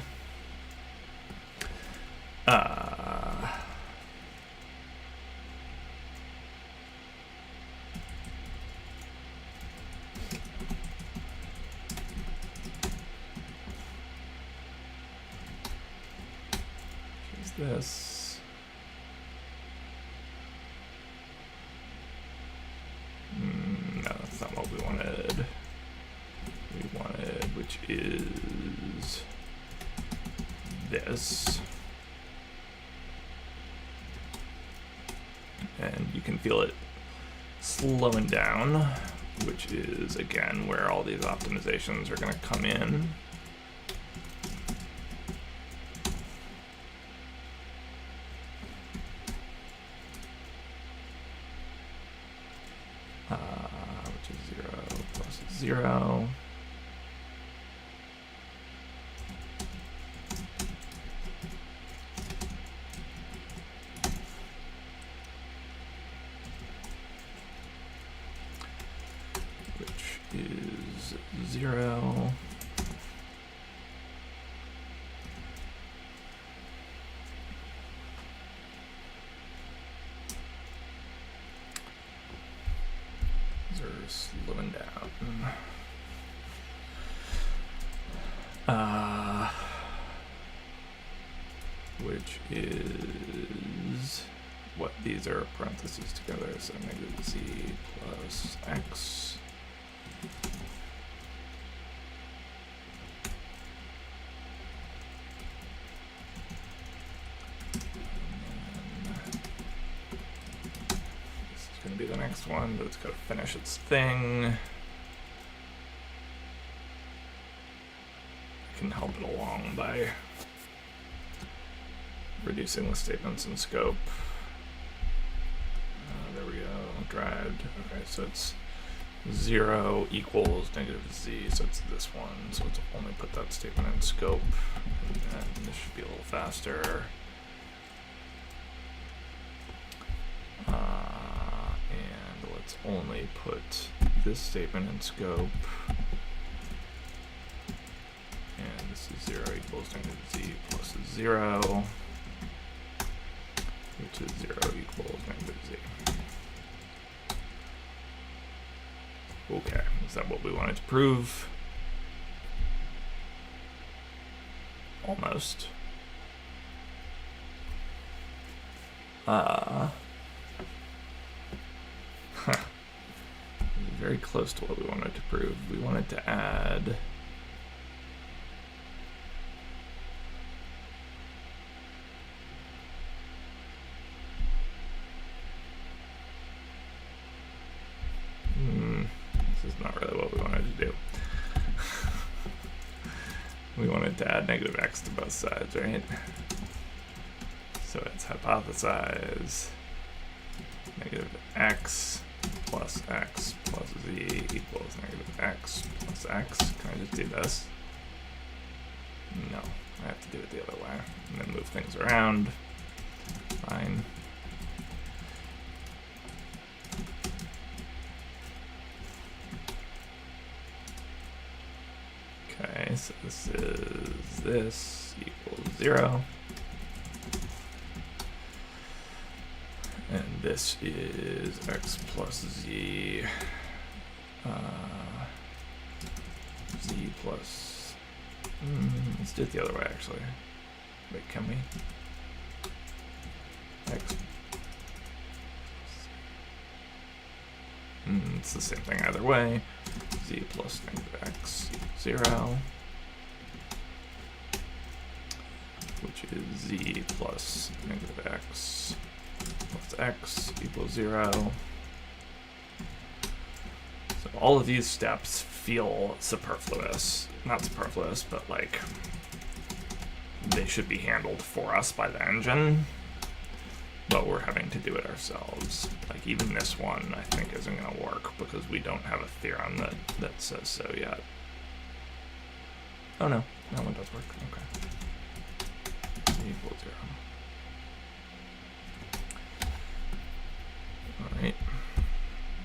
this. No, that's not what we wanted. We wanted, which is this. And you can feel it slowing down, which is, again, where all these optimizations are going to come in. Which is 0 plus 0. Which is 0. Slowing down. Which is what these are parentheses together, so negative z plus x. Be the next one, but it's got to finish its thing. can help it along by reducing the statements in scope. There we go, dried. Okay, so it's 0 equals negative z, so it's this one. So let's only put that statement in scope, and this should be a little faster. And let's only put this statement in scope. And this is 0 equals negative z plus 0, which is 0 equals negative z. Okay, is that what we wanted to prove? Almost. Very close to what we wanted to prove. We wanted to add this is not really what we wanted to do. We wanted to add negative x to both sides, right? So it's hypothesize negative x plus z equals negative x plus x. Can I just do this? No, I have to do it the other way. And then move things around. Fine. Okay, so this equals 0. And this is x plus z, z plus, let's do it the other way actually. Wait, can we? X. It's the same thing either way. Z plus negative x equals 0, which is z plus negative x plus x equals 0. So all of these steps feel superfluous. Not superfluous, but like they should be handled for us by the engine, but we're having to do it ourselves. Like even this one I think isn't going to work because we don't have a theorem that says so yet. Oh no, that one does work. Okay. Z equals 0. Alright,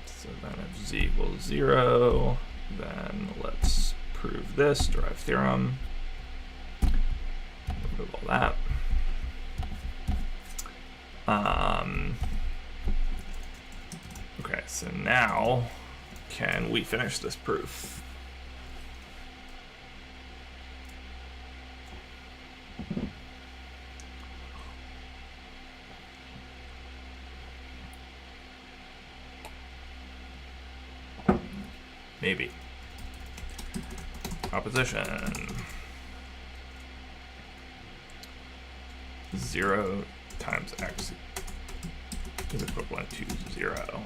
so then if z equals 0, then let's prove this, derive theorem, remove all that. Okay, so now can we finish this proof? Maybe. Proposition 0 times x is equivalent to 0.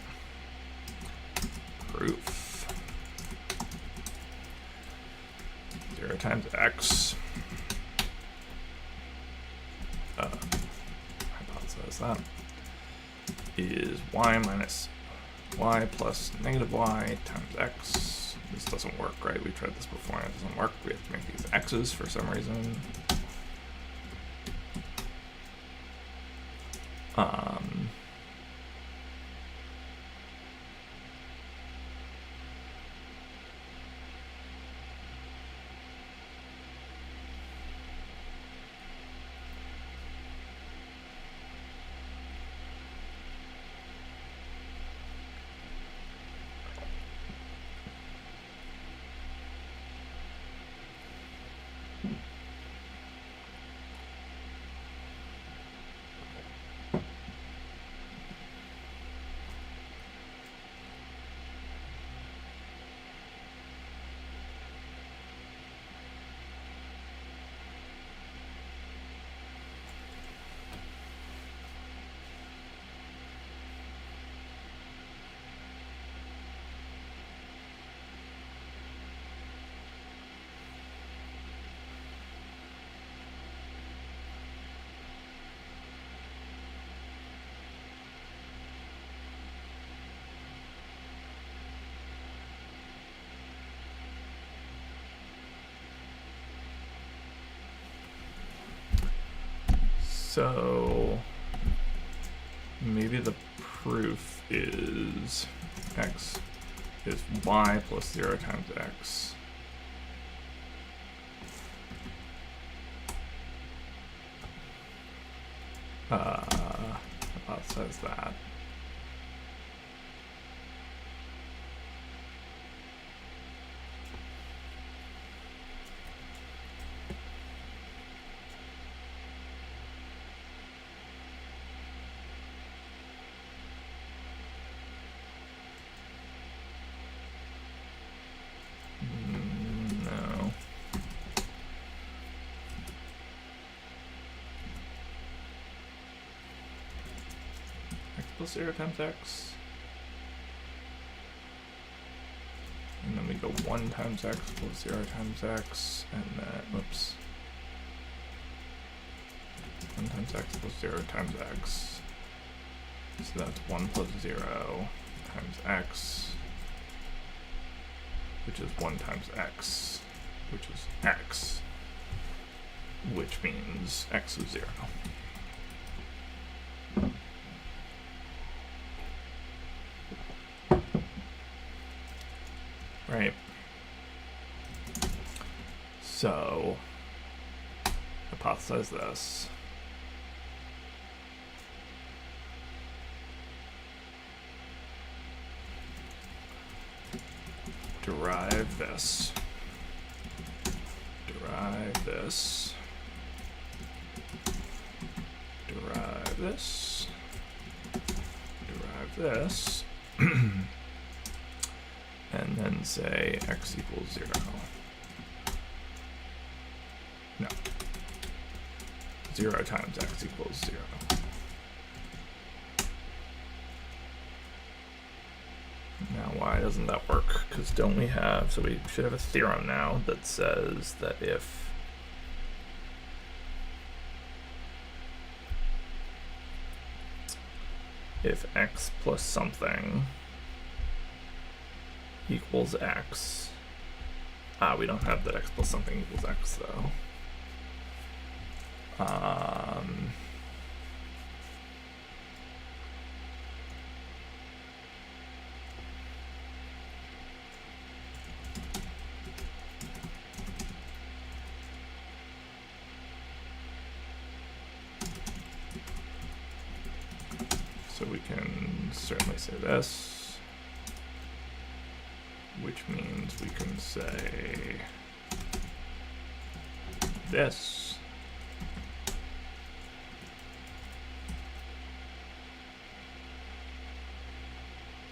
Proof 0 times x. Hypothesize that is y minus y plus negative y times x. This doesn't work, right? We tried this before and it doesn't work. We have to make these x's for some reason. So maybe the proof is x is y plus 0 times x. Hypothesize that. No. X plus 0 times x. And then we go 1 times x plus 0 times x, and then, whoops. 1 times x plus 0 times x. So that's 1 plus 0 times x, which is 1 times x, which is x, which means x is 0. Right? So, hypothesize this. Derive this. Derive this. Derive this. Derive this. And then say x equals 0. No. 0 times x equals 0. Now, why doesn't that work? Because don't we have, so we should have a theorem now that says that if x plus something equals x, we don't have that x plus something equals x though. So we can certainly say this, which means we can say this.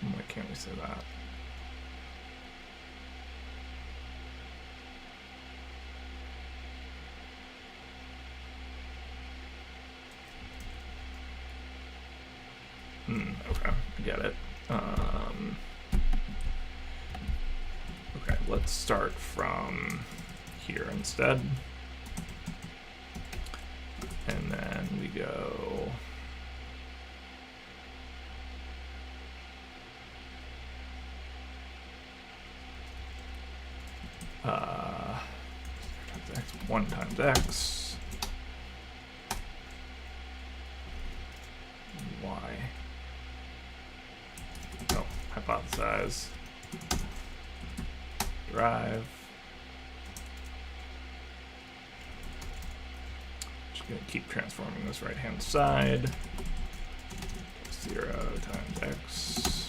Why can't we say that? Okay, I get it. Okay, let's start from here instead. And then we go x, 1 times x, y. Oh, hypothesize, derive. Just gonna keep transforming this right hand side. 0 times x.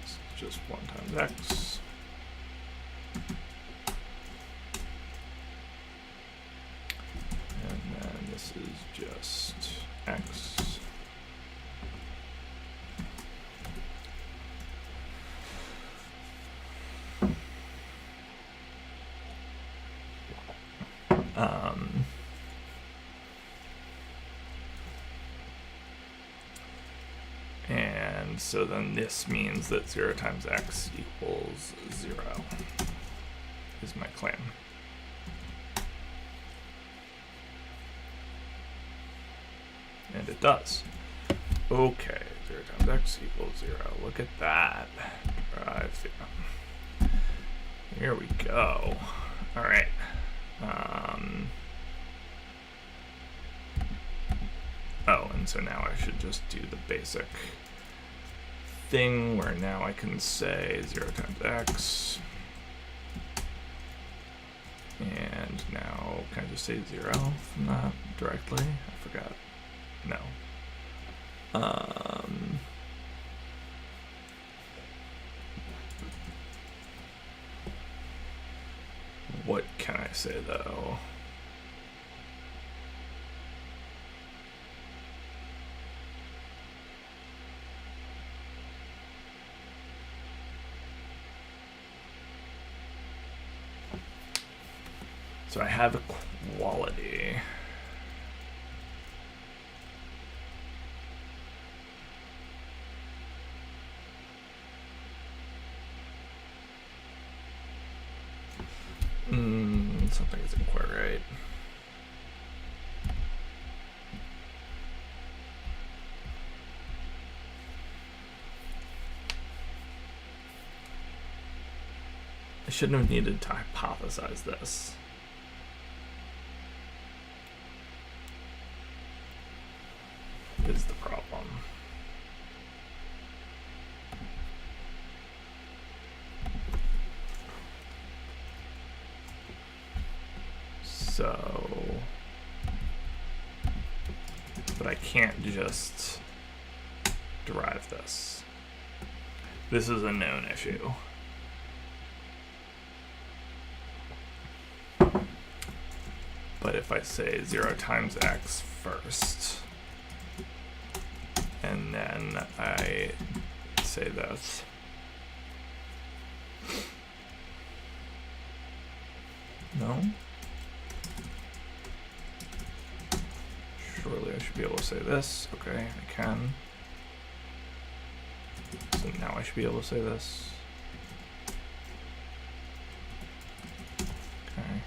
It's just 1 times x. And then this is just x. And so then this means that 0 times x equals 0 is my claim. And it does. Okay, 0 times times x equals 0. Look at that. Drive 0. Here we go. All right. Oh, and so now I should just do the basic thing where now I can say 0 times x. And now can I just say 0 from that directly? I forgot. No. What can I say though? So I have equality. Something isn't quite right. I shouldn't have needed to hypothesize this. Is the problem. So, but I can't just derive this. This is a known issue. But if I say 0 times x first, and then I say this, no? Surely I should be able to say this. Okay, I can. So now I should be able to say this. Okay.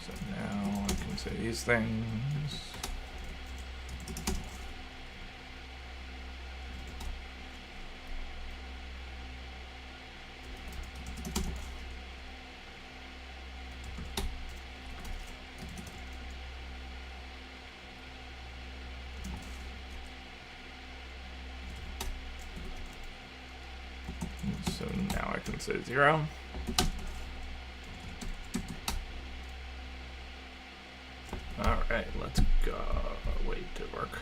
So now I can say these things. So now I can say 0. All right, let's go. Wait, to work.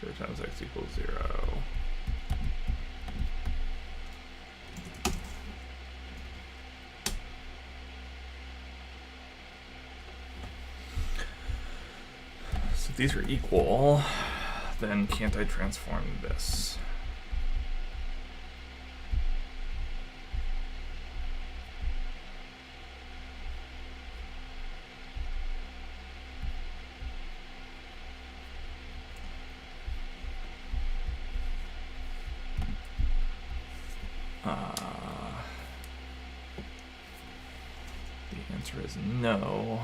Zero times x equals 0. So if these are equal, then can't I transform this? The answer is no.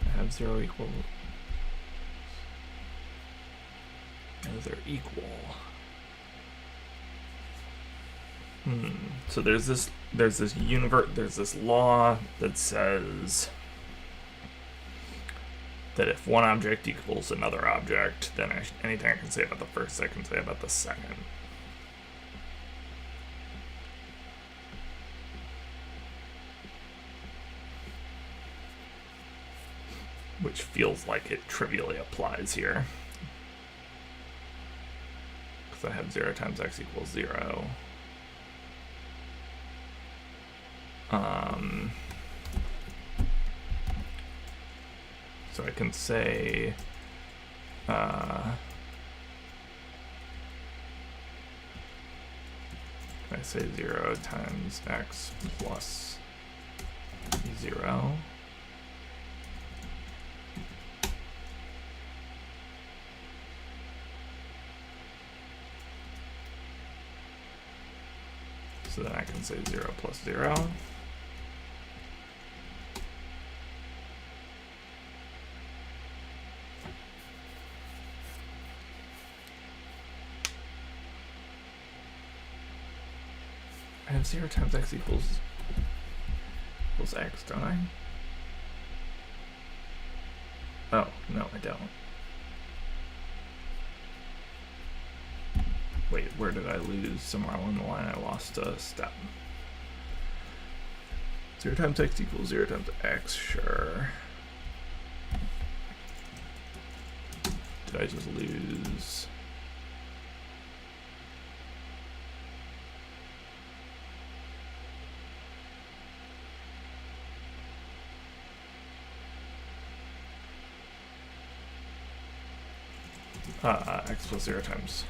I have 0 equal. No, they're equal. So there's this law that says that if one object equals another object, then anything I can say about the first, I can say about the second. Which feels like it trivially applies here. Because I have 0 times x equals 0. So I can say I say 0 times x plus 0. So then I can say 0 plus 0. I have 0 times x equals x, don't I? Oh, no, I don't. Wait, where did I lose? Somewhere along the line I lost a step. 0 times x equals 0 times x, sure. Did I just lose? X plus 0 times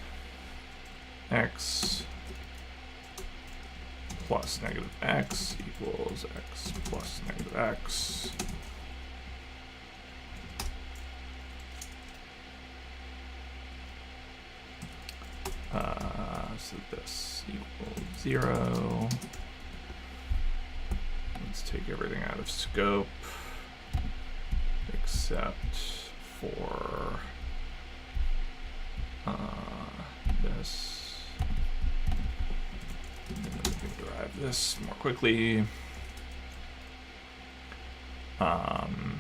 x plus negative x equals x plus negative x. So this equals 0. Let's take everything out of scope except for this. And then we can derive this more quickly. And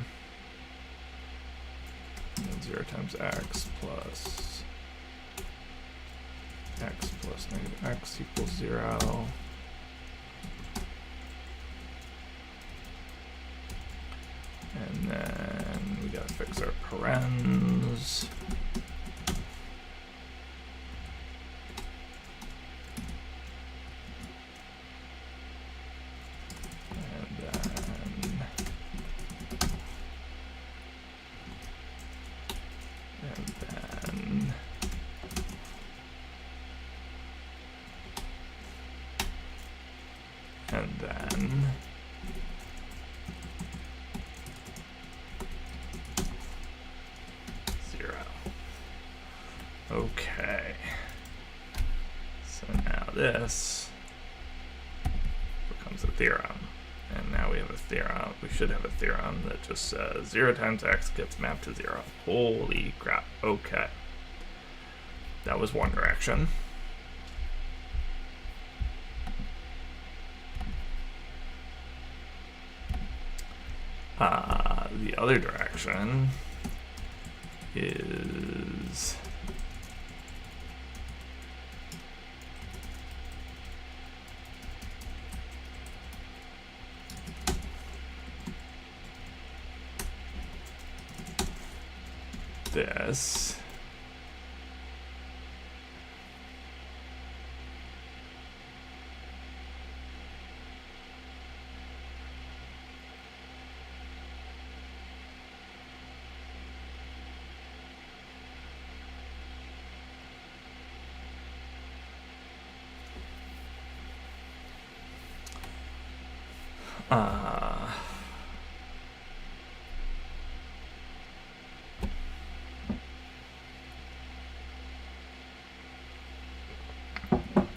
then 0 times x plus negative x equals 0. And then we gotta fix our parens. And then 0. Okay. So now this becomes a theorem. And now we have a theorem. We should have a theorem that just says 0 times x gets mapped to 0. Holy crap. Okay. That was one direction. The other direction is this.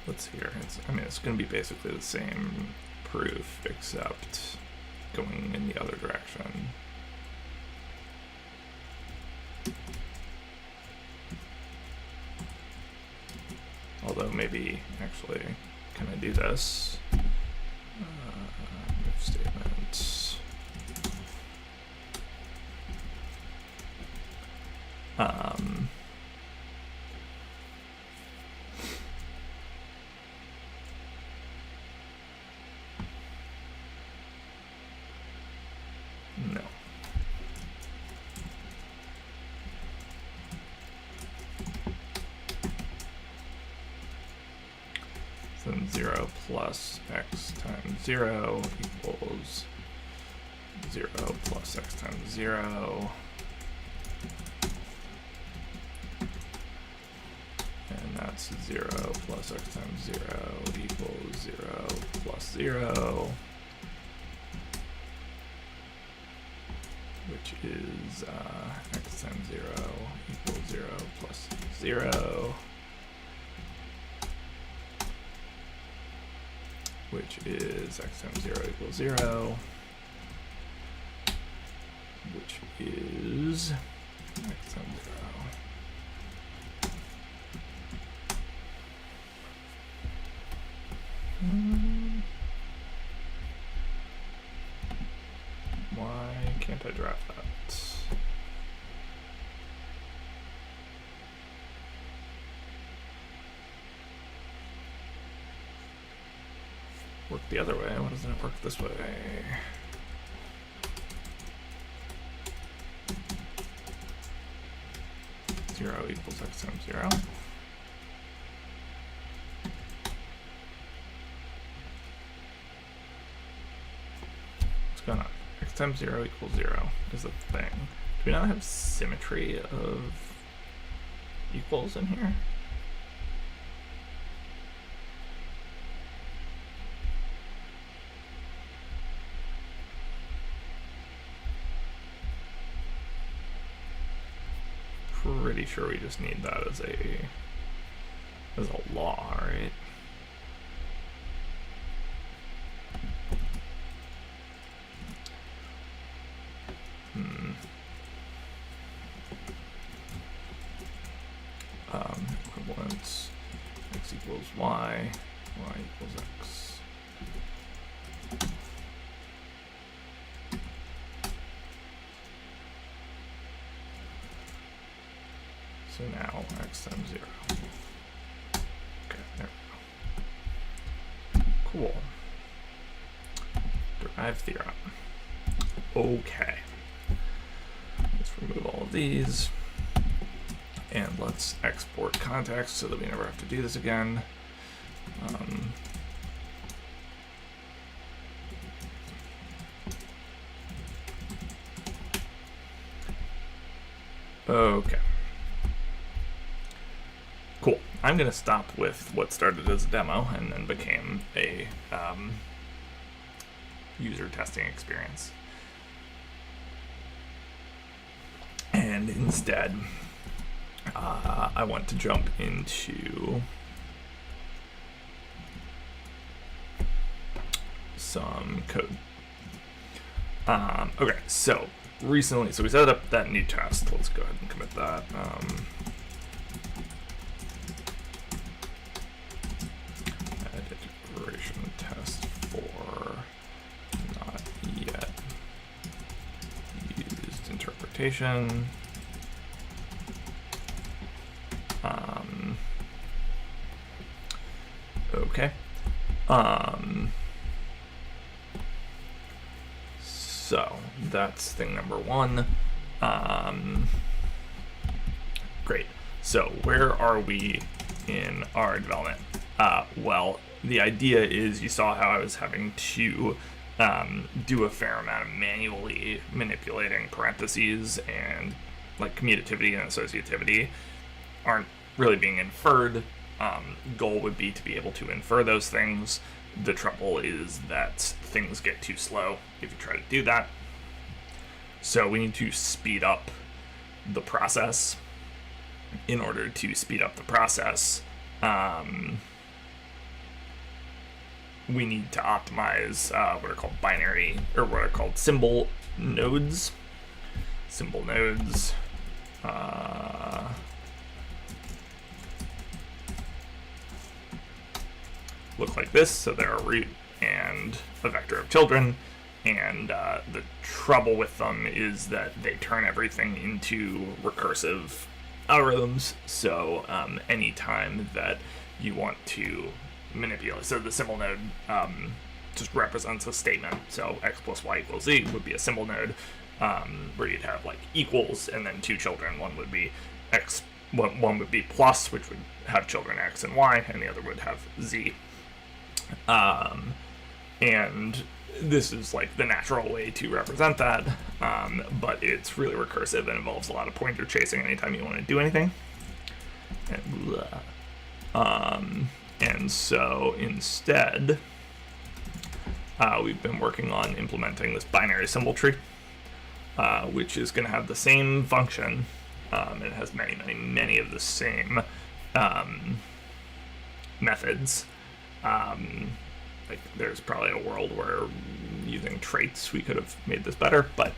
Let's hear. It's going to be basically the same proof, except going in the other direction. Although maybe, actually, can I do this? If statement. No. So then 0 plus x times 0 equals 0 plus x times 0. And that's 0 plus x times 0 equals 0 plus 0. Which is x times 0 equals 0 plus 0. which is x times 0 equals 0, which is x times 0. Why can't I draft that? Work the other way. Why doesn't it work this way? Zero equals x times 0. What's going on? X times 0 equals 0 is a thing. Do we not have symmetry of equals in here? Pretty sure we just need that as a law, right? Equivalence, x equals y, y equals x. So now x times 0. Okay, there we go. Cool. Derive theorem. Okay. Let's remove all of these. And let's export context so that we never have to do this again. Okay. Cool. I'm going to stop with what started as a demo and then became a user testing experience. And instead, I want to jump into some code. Okay, so recently, so we set up that new test. Let's go ahead and commit that. Add integration test for not yet used interpretation. Okay. So that's thing number one. Great. So where are we in our development? Well, the idea is you saw how I was having to do a fair amount of manually manipulating parentheses, and like commutativity and associativity aren't really being inferred. Goal would be to be able to infer those things. The trouble is that things get too slow if you try to do that. So we need to speed up the process. In order to speed up the process, we need to optimize what are called binary, or what are called symbol nodes. Symbol nodes. Look like this. So they're a root and a vector of children, and the trouble with them is that they turn everything into recursive algorithms. So anytime that you want to manipulate, so the symbol node just represents a statement. So x plus y equals z would be a symbol node, where you'd have like equals and then two children. One would be x, one would be plus, which would have children x and y, and the other would have z. And this is like the natural way to represent that, but it's really recursive and involves a lot of pointer chasing anytime you want to do anything. And so instead, we've been working on implementing this binary symbol tree, which is going to have the same function. It has many of the same methods. like there's probably a world where using traits we could have made this better, but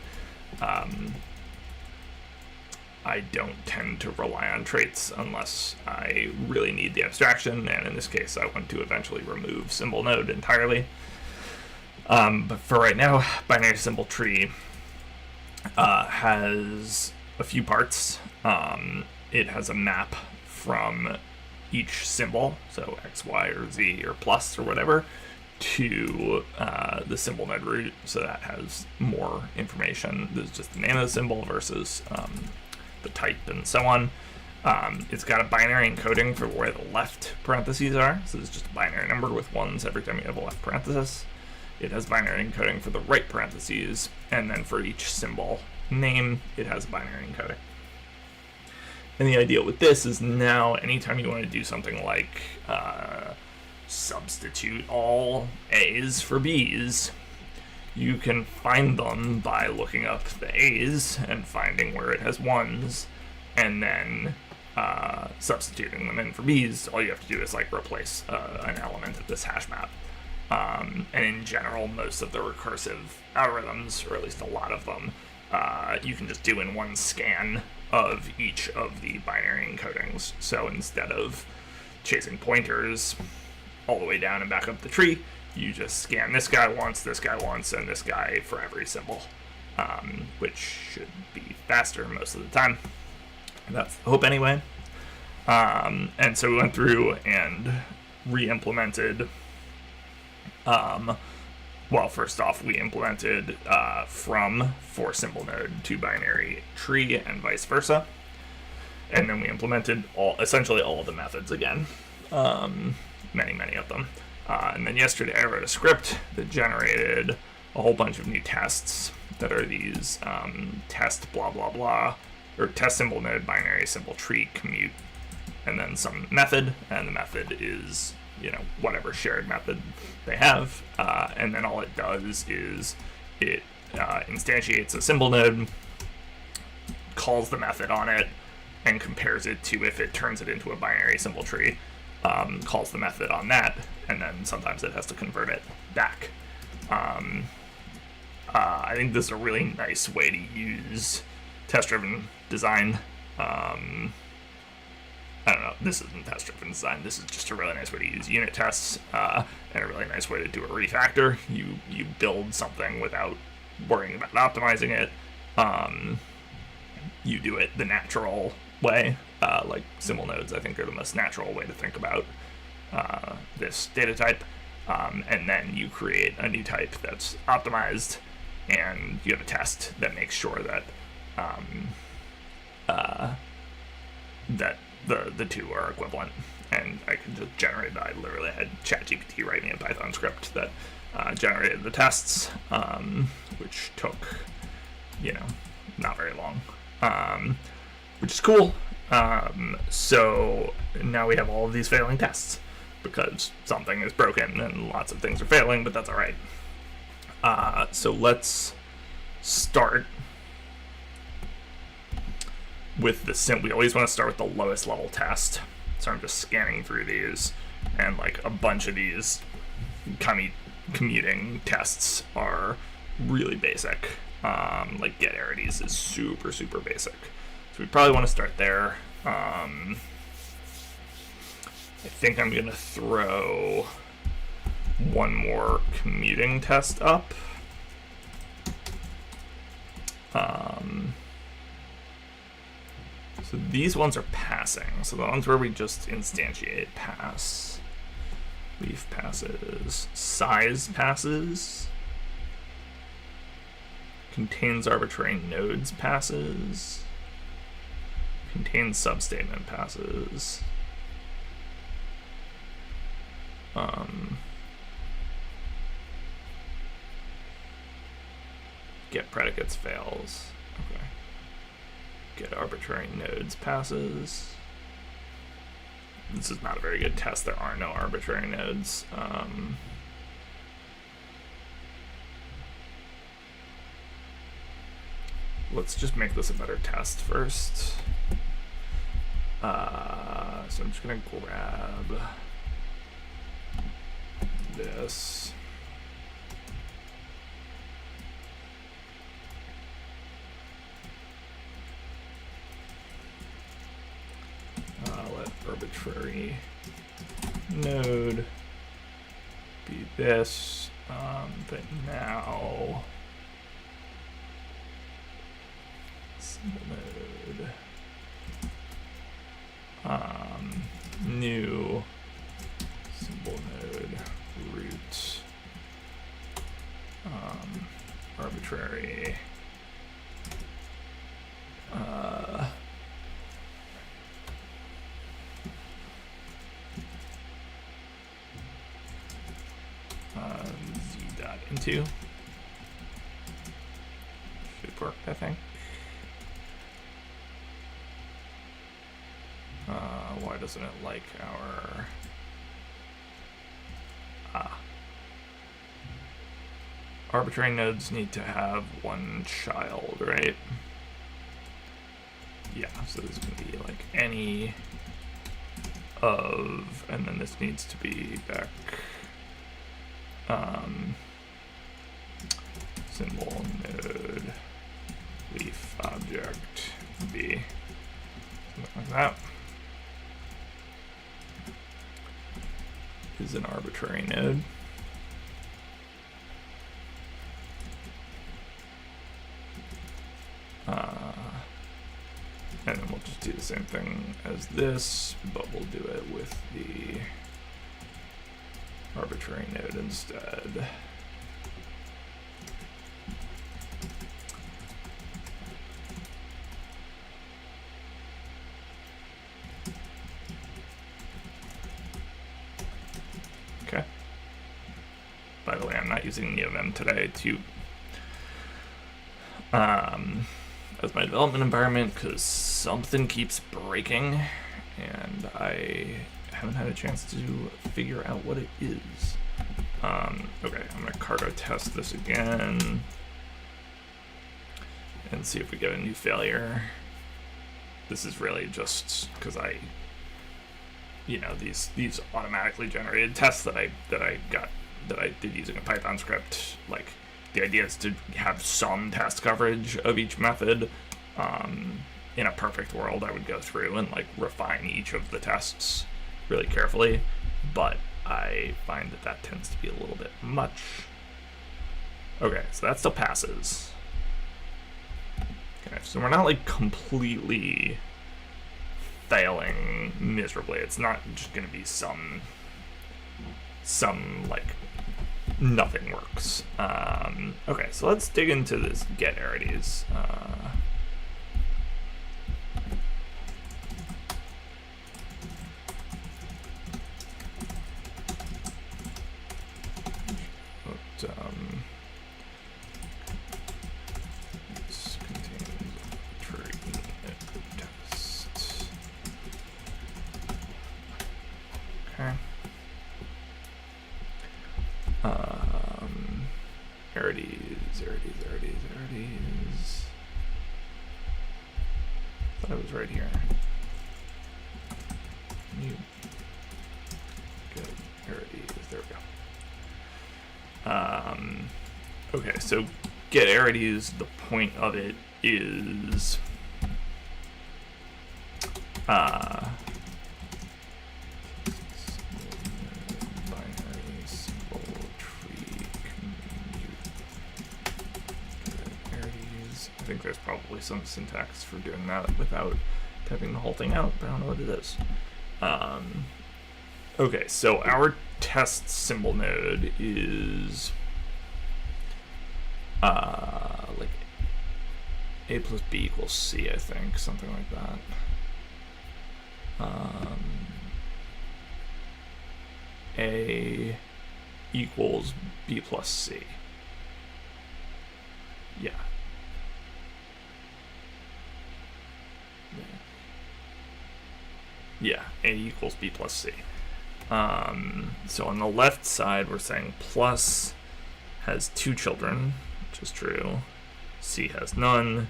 I don't tend to rely on traits unless I really need the abstraction, and in this case I want to eventually remove SymbolNode entirely. But for right now, binary symbol tree has a few parts. It has a map from each symbol, so X, Y, or Z, or plus, or whatever, to the SymbolNode root, so that has more information. There's just the name of the symbol versus the type and so on. It's got a binary encoding for where the left parentheses are, so it's just a binary number with ones every time you have a left parenthesis. It has binary encoding for the right parentheses, and then for each symbol name, it has a binary encoding. And the idea with this is now anytime you want to do something like substitute all A's for B's, you can find them by looking up the A's and finding where it has ones, and then substituting them in for B's. All you have to do is like replace an element of this hash map. And in general, most of the recursive algorithms, or at least a lot of them, you can just do in one scan of each of the binary encodings. So instead of chasing pointers all the way down and back up the tree, you just scan this guy once, and this guy for every symbol, which should be faster most of the time. That's the hope anyway. And so we went through and re-implemented well, first off, we implemented from for SymbolNode to binary tree and vice versa. And then we implemented essentially all of the methods again, many of them. And then yesterday I wrote a script that generated a whole bunch of new tests that are these test blah blah blah, or test SymbolNode binary symbol tree commute, and then some method, and the method is, you know, whatever shared method they have, and then all it does is it instantiates a SymbolNode, calls the method on it, and compares it to if it turns it into a binary symbol tree, calls the method on that, and then sometimes it has to convert it back. I think this is a really nice way to use test-driven design. I don't know, this isn't test-driven design, this is just a really nice way to use unit tests, and a really nice way to do a refactor. You build something without worrying about optimizing it. You do it the natural way, like SymbolNodes I think are the most natural way to think about this data type, and then you create a new type that's optimized, and you have a test that makes sure that that the two are equivalent. And I can just generate that. I literally had ChatGPT write me a Python script that generated the tests, which took, you know, not very long, which is cool. So now we have all of these failing tests because something is broken and lots of things are failing, but that's all right. So let's start with the we always want to start with the lowest level test. So I'm just scanning through these, and like a bunch of these commuting tests are really basic. Like get arities is super basic. So we probably want to start there. I think I'm gonna throw one more commuting test up. So these ones are passing. So the ones where we just instantiate pass. Leaf passes. Size passes. Contains arbitrary nodes passes. Contains substatement passes. Get predicates fails. Okay. Get arbitrary nodes passes. This is not a very good test. There are no arbitrary nodes. Let's just make this a better test first. So I'm just gonna grab this. Let arbitrary node be this, but now SymbolNode new SymbolNode root arbitrary z.into should work, I think. Why doesn't it like our arbitrary nodes need to have one child, right? Yeah, so this can be like any of, and then this needs to be back SymbolNode leaf object b, something like that. Is an arbitrary node. And then we'll just do the same thing as this, but we'll do it with the arbitrary node instead. Okay. By the way, I'm not using any of them today to as my development environment because something keeps breaking and I haven't had a chance to figure out what it is. Okay, I'm gonna cargo test this again and see if we get a new failure. This is really just because these automatically generated tests that I did using a Python script. Like, the idea is to have some test coverage of each method. In a perfect world, I would go through and like refine each of the tests really carefully, but I find that tends to be a little bit much. Okay, so that still passes. Okay, so we're not like completely failing miserably. It's not just gonna be some like nothing works. Okay, so let's dig into this get arities. This contains arbitrary test. Okay. Arities. I thought it was right here. New get arities. There we go. Okay, so get arities, the point of it is I think there's probably some syntax for doing that without typing the whole thing out, but I don't know what it is. Okay, so our test symbol node is like a plus b equals c, I think, something like that. A equals b plus c. Yeah. Yeah, A equals B plus C. So on the left side, we're saying plus has 2 children, which is true. C has none.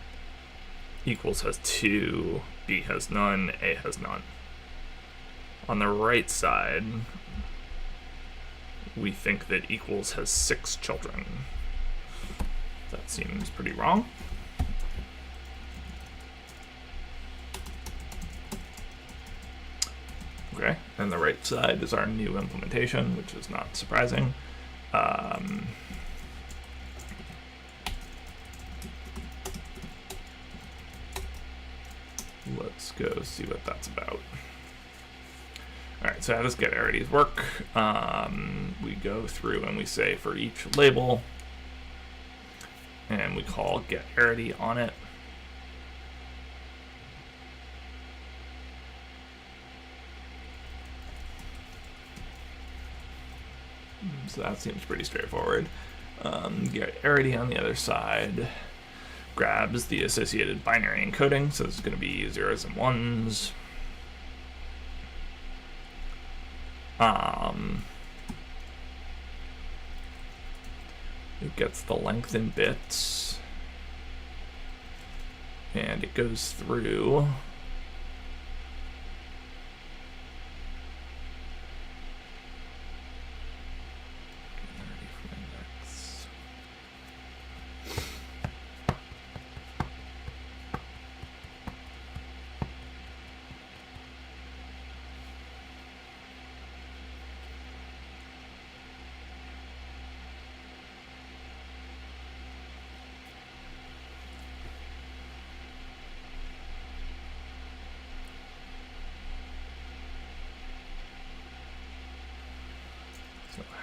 Equals has 2. B has none. A has none. On the right side, we think that equals has 6 children. That seems pretty wrong. Okay, and the right side is our new implementation, which is not surprising. Let's go see what that's about. All right, so how does getArities work? We go through and we say for each label, and we call getArity on it. So that seems pretty straightforward. getArity on the other side grabs the associated binary encoding, so it's going to be 0s and 1s. It gets the length in bits, and it goes through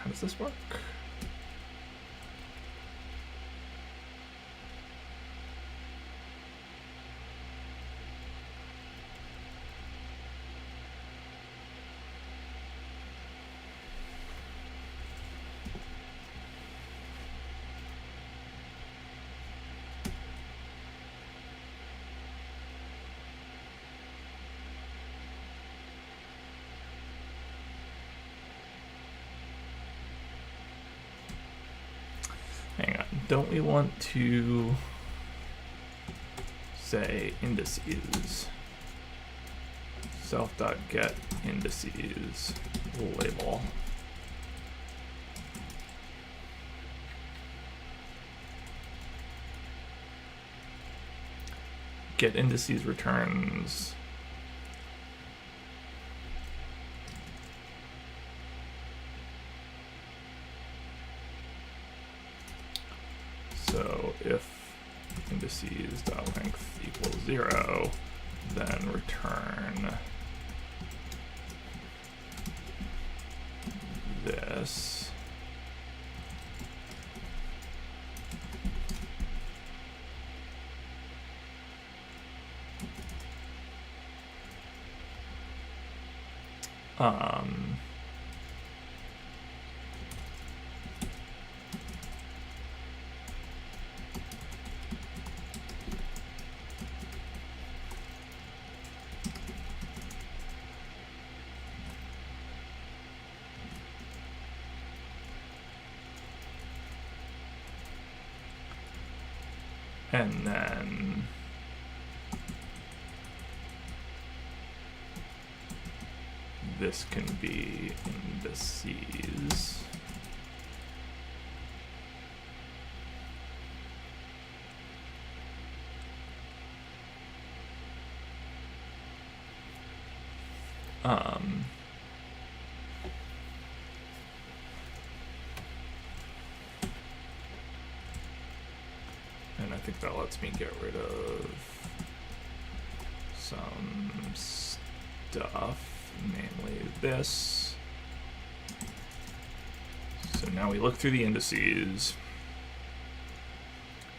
how does this work? Hang on, don't we want to say indices? Self.get indices label. Get indices returns so if indices.length equals 0, then return this. And then this can be indices. And I think that lets me get rid of some stuff, namely this. So now we look through the indices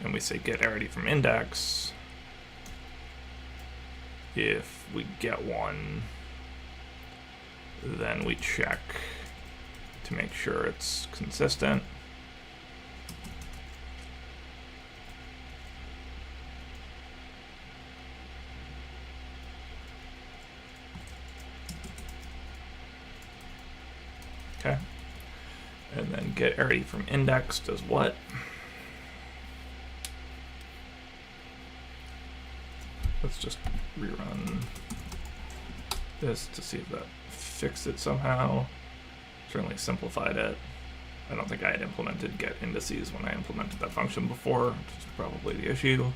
and we say getArity from index. If we get one, then we check to make sure it's consistent. Okay, and then getArity from index does what? Let's just rerun this to see if that fixed it somehow. Certainly simplified it. I don't think I had implemented get indices when I implemented that function before, which is probably the issue.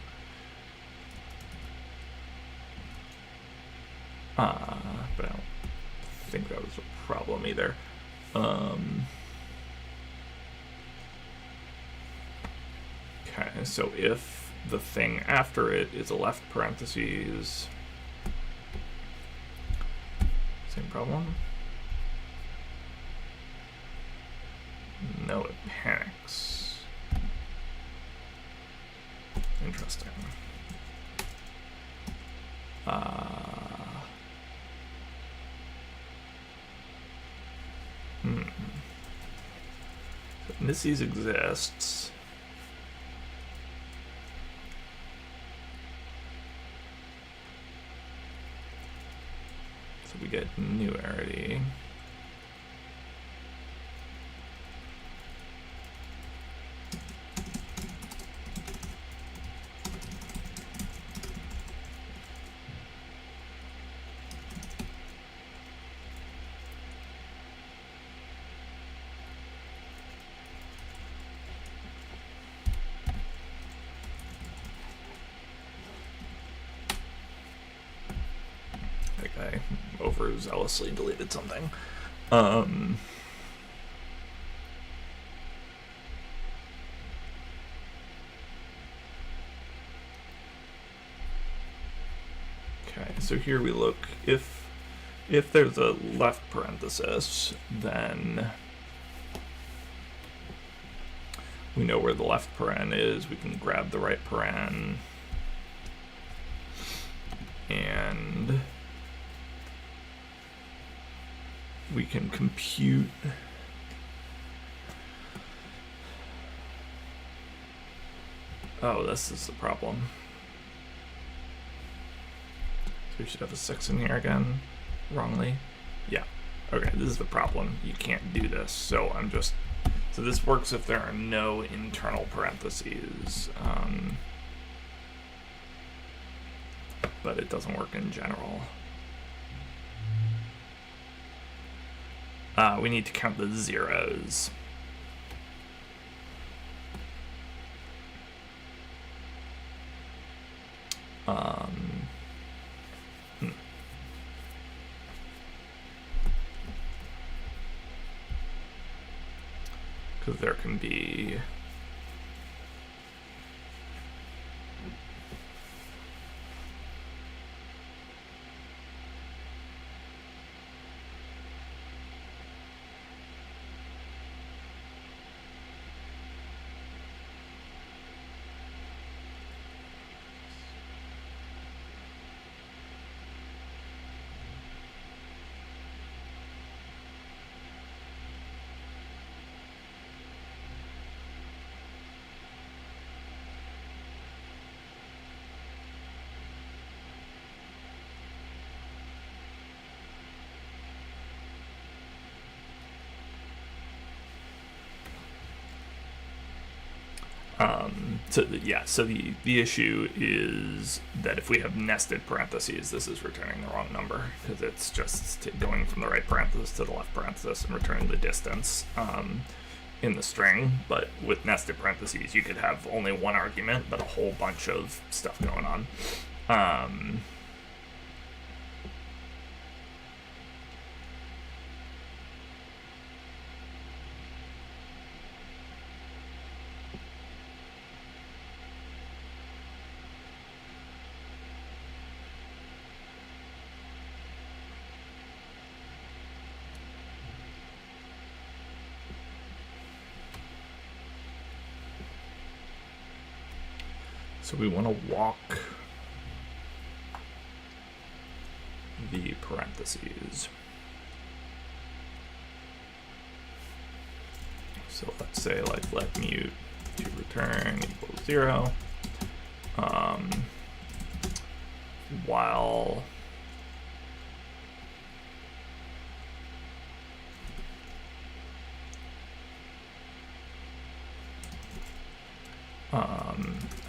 But I don't think that was a problem either. Okay, so if the thing after it is a left parentheses, same problem. No, it panics. Interesting. So indices exists. So we get newarity. I overzealously deleted something. Okay, so here we look, if there's a left parenthesis, then we know where the left paren is. We can grab the right paren and we can compute this is the problem. So we should have a 6 in here again, wrongly. Yeah, okay, this is the problem. You can't do this, so so this works if there are no internal parentheses, but it doesn't work in general. We need to count the zeros. Because there can be so the issue is that if we have nested parentheses, this is returning the wrong number because it's just going from the right parenthesis to the left parenthesis and returning the distance in the string. But with nested parentheses, you could have only one argument, but a whole bunch of stuff going on. So we want to walk the parentheses. So let's say like let mute to return equals 0, while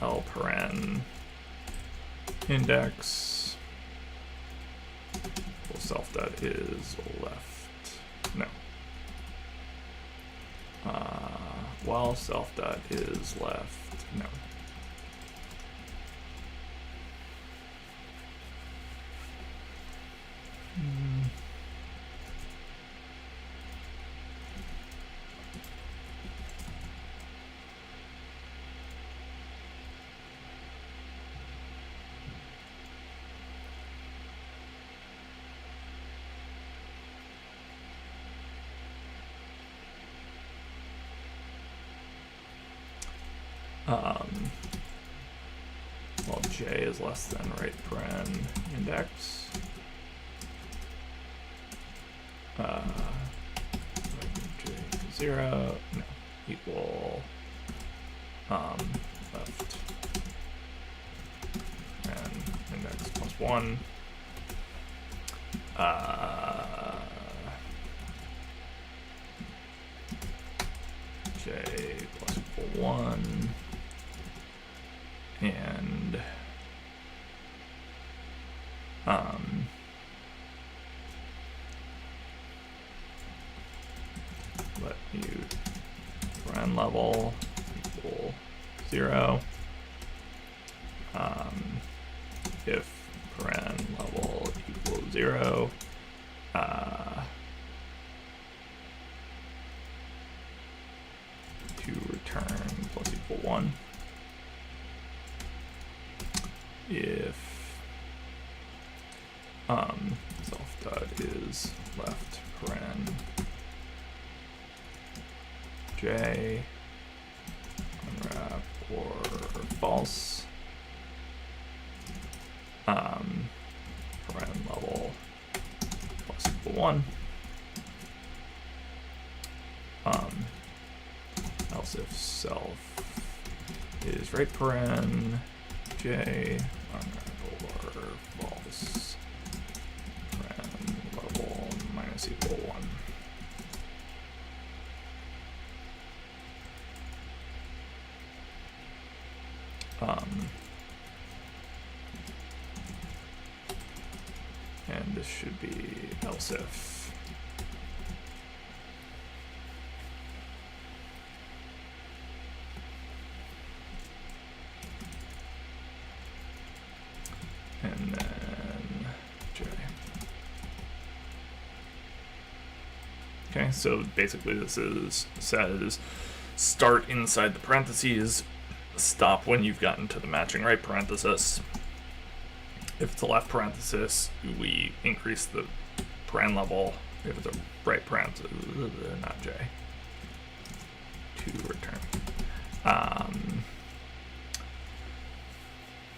L paren index self that is left. No. while self dot is left, no. Well, j is less than right paren index. J 0, no, equal left and index plus 1. J plus equal 1. And let you paren level equal 0. If paren level equals 0, to return plus equal 1. If self dot is left paren j unwrap or false, paren level plus equal 1. Else if self is right paren j unwrap or false, paren level minus equal 1. And this should be else if and then j. Okay, so basically this says start inside the parentheses, stop when you've gotten to the matching right parenthesis. If it's a left parenthesis, we increase the paren level. If it's a right parenthesis, not j, to return.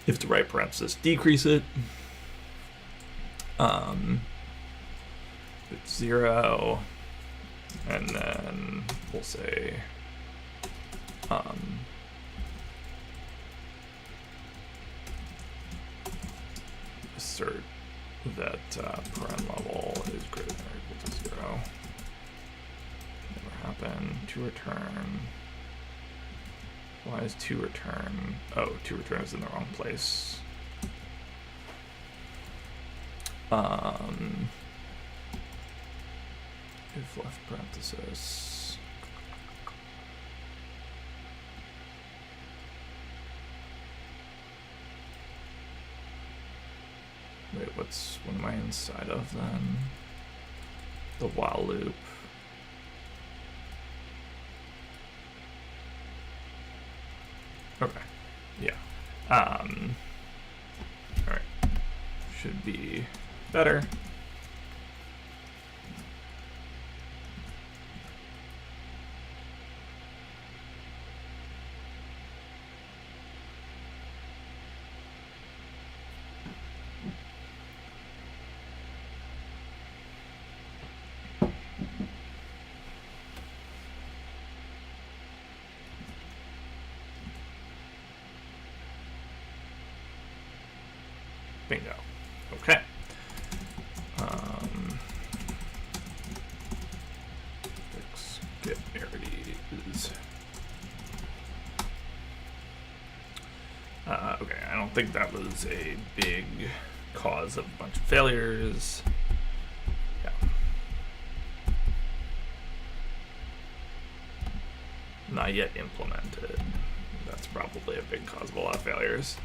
If it's a right parenthesis, decrease it. It's 0, and then we'll say assert that paren level is greater than or equal to 0. Never happen. To return. Why is to return? Oh, to return is in the wrong place. If left parenthesis. Wait, what am I inside of then? The while loop. Okay, yeah. All right, should be better. Bingo. Okay. Fix get varieties. Okay, I don't think that was a big cause of a bunch of failures. Yeah. not yet implemented. That's probably a big cause of a lot of failures.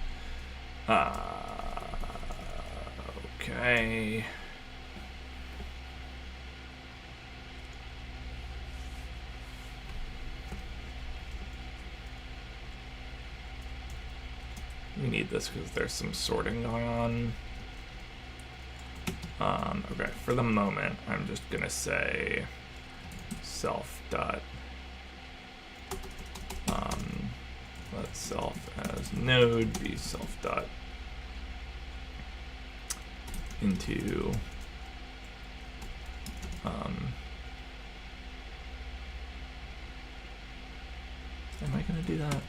Okay. We need this because there's some sorting going on. Okay, for the moment, I'm just gonna say self dot let self as node be self dot into am I gonna do that?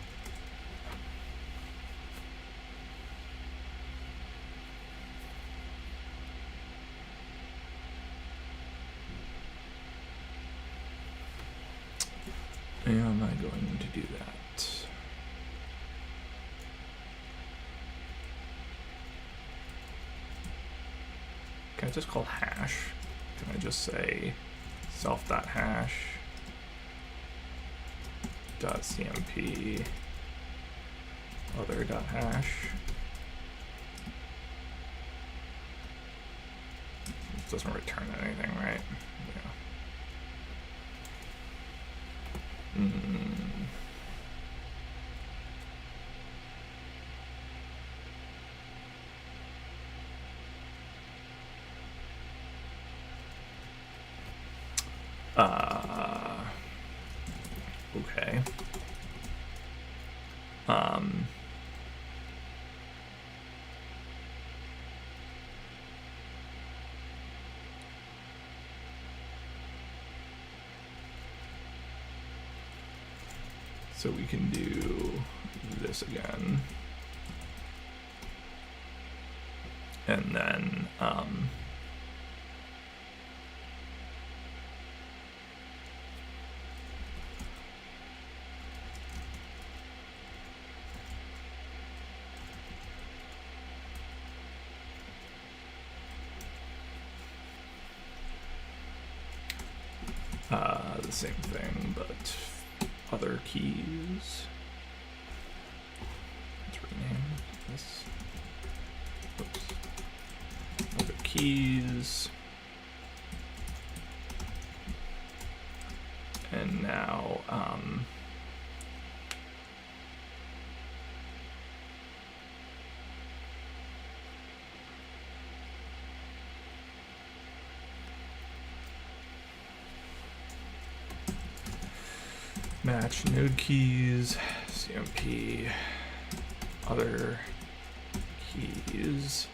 Am I going to do that? Can I just call hash? Can I just say self.hash .cmp other.hash? This doesn't return anything, right? Yeah. Okay. So we can do this again. And then the same thing, but other keys. Let's rename this. Oops. Other keys. And now match node keys, CMP, other keys.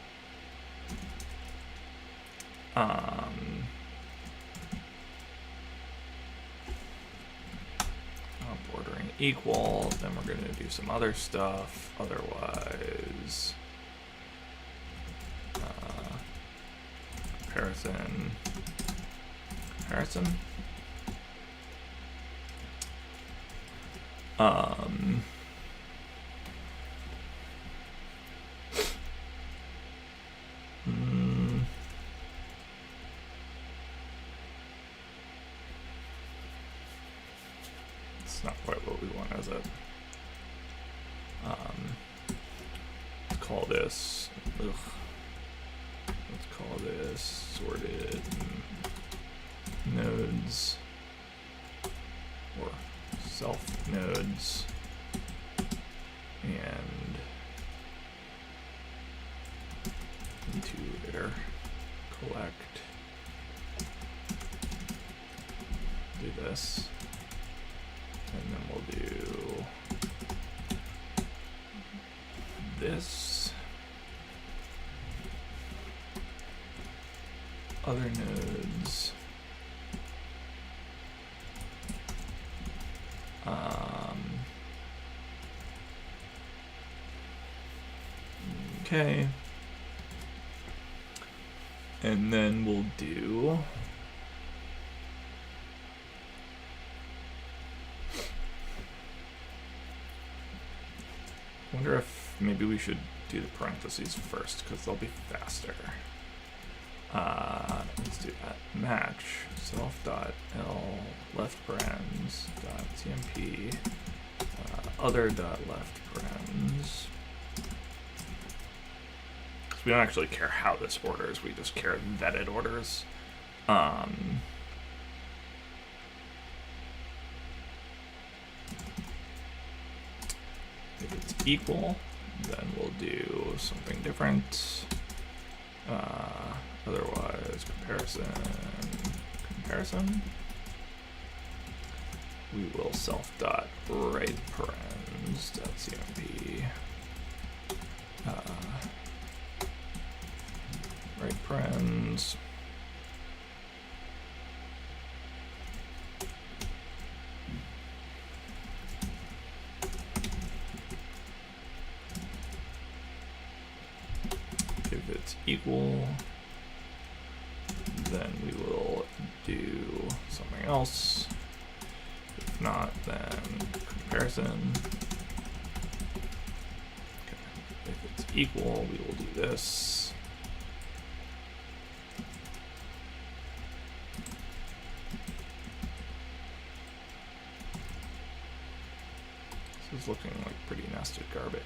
Bordering equal, then we're gonna do some other stuff. Otherwise, comparison. It's not quite what we want, is it? Let's call this. Let's call this sorted nodes or self nodes and into their collect. Do this. And then we'll do this. Other nodes. Okay. And then we'll do I wonder if maybe we should do the parentheses first because they'll be faster. Let's do that. Match self.l left parens dot cmp other dot left parens. So we don't actually care how this orders, we just care that it orders. If it's equal, then we'll do something different. Otherwise, comparison. We will self dot right parens dot cmp right parens if it's equal, then we will do something else. If not, then comparison. Okay. If it's equal, we will do this. This is looking like pretty nested garbage.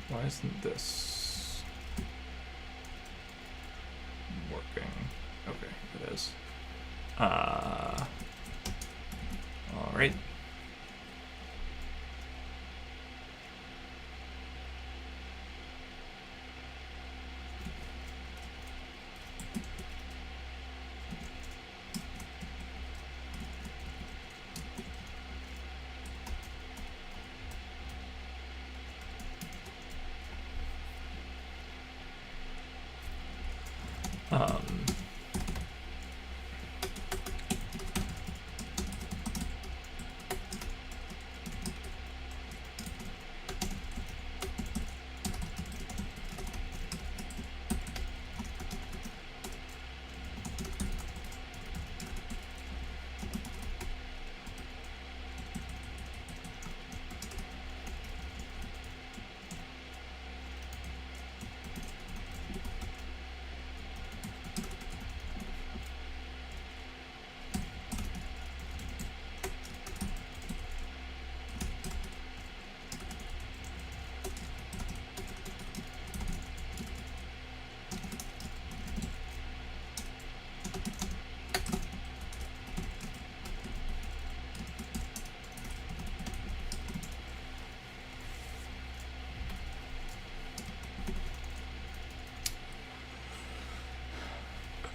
Why isn't this working? Okay, it is. All right.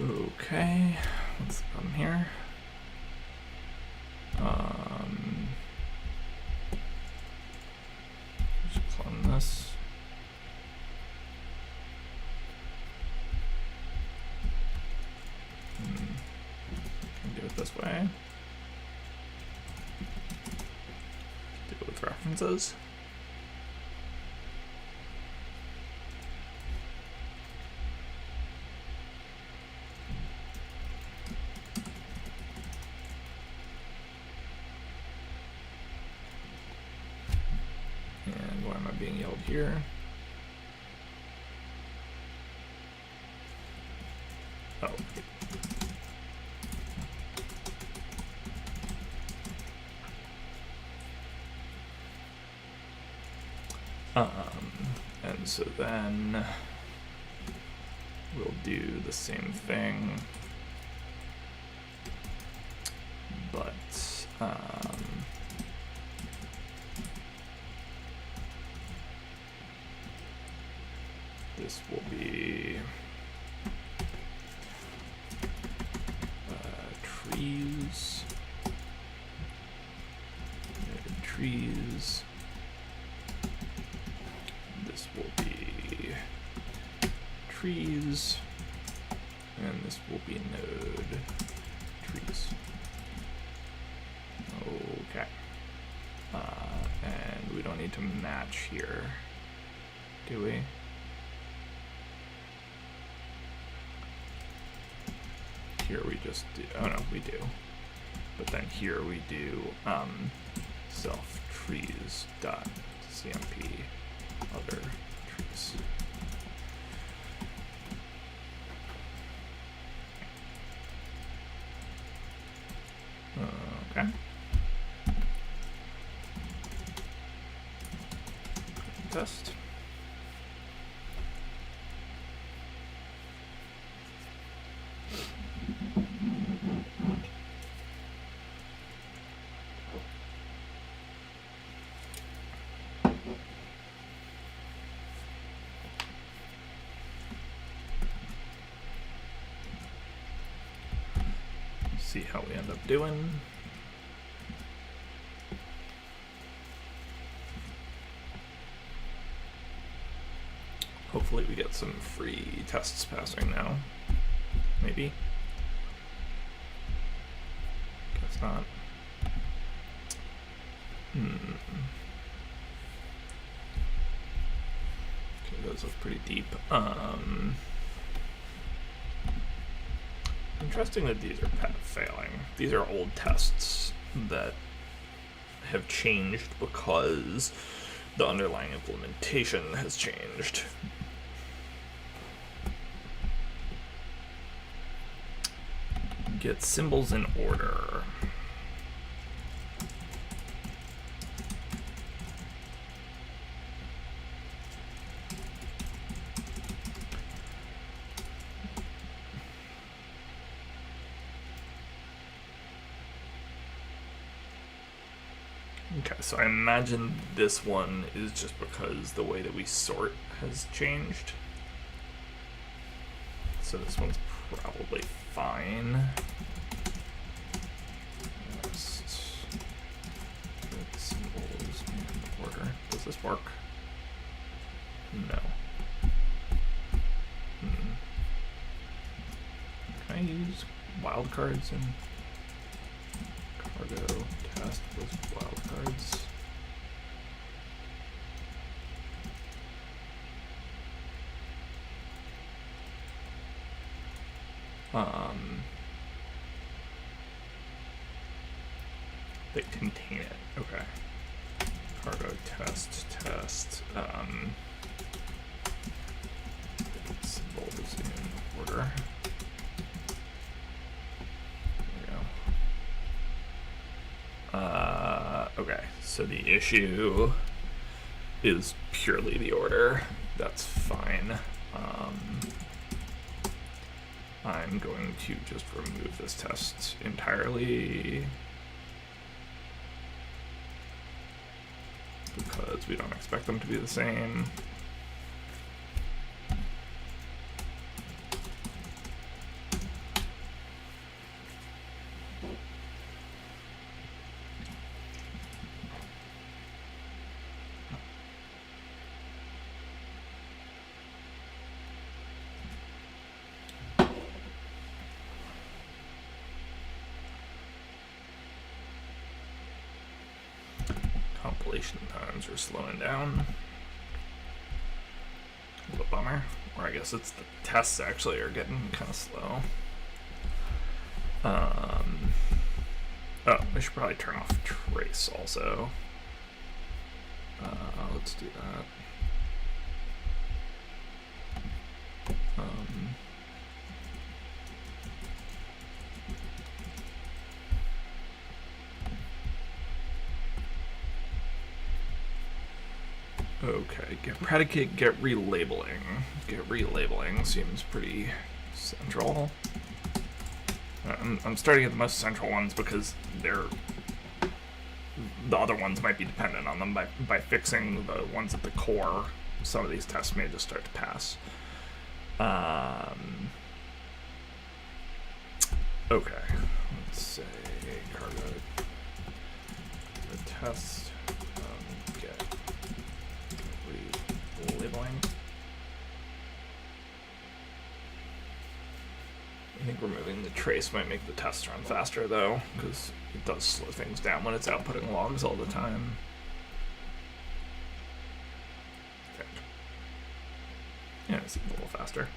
Okay, what's the problem here? Just clone this. Can do it this way. Do it with references. Being yelled here. Oh. And so then we'll do the same thing, but this will be trees, trees. This will be trees, and this will be node trees. Okay. And we don't need to match here, do we? Here we just do, oh no, we do. But then here we do self trees dot cmp test. See how we end up doing. Hopefully we get some free tests passing now. Maybe. Guess not. Okay, those look pretty deep. Interesting that these are failing. These are old tests that have changed because the underlying implementation has changed. Get symbols in order. Okay, so I imagine this one is just because the way that we sort has changed. So this one's probably fine. Just put symbols in order. Does this work? No. Can I use wildcards in cargo test with wildcards? They contain it. Okay. Cargo test. Symbols in order. There we go. Okay. So the issue is purely the order. That's fine. I'm going to just remove this test entirely because we don't expect them to be the same. Compilation times are slowing down. A bummer. Or I guess it's the tests actually are getting kind of slow. Oh, we should probably turn off trace also. Let's do that. Okay, get predicate, get relabeling. Get relabeling seems pretty central. I'm starting at the most central ones because the other ones might be dependent on them. By fixing the ones at the core, some of these tests may just start to pass. Okay, let's say cargo the test get relabeling. I think removing the trace might make the test run faster though, because it does slow things down when it's outputting logs all the time. I think. Yeah, it seems a little faster.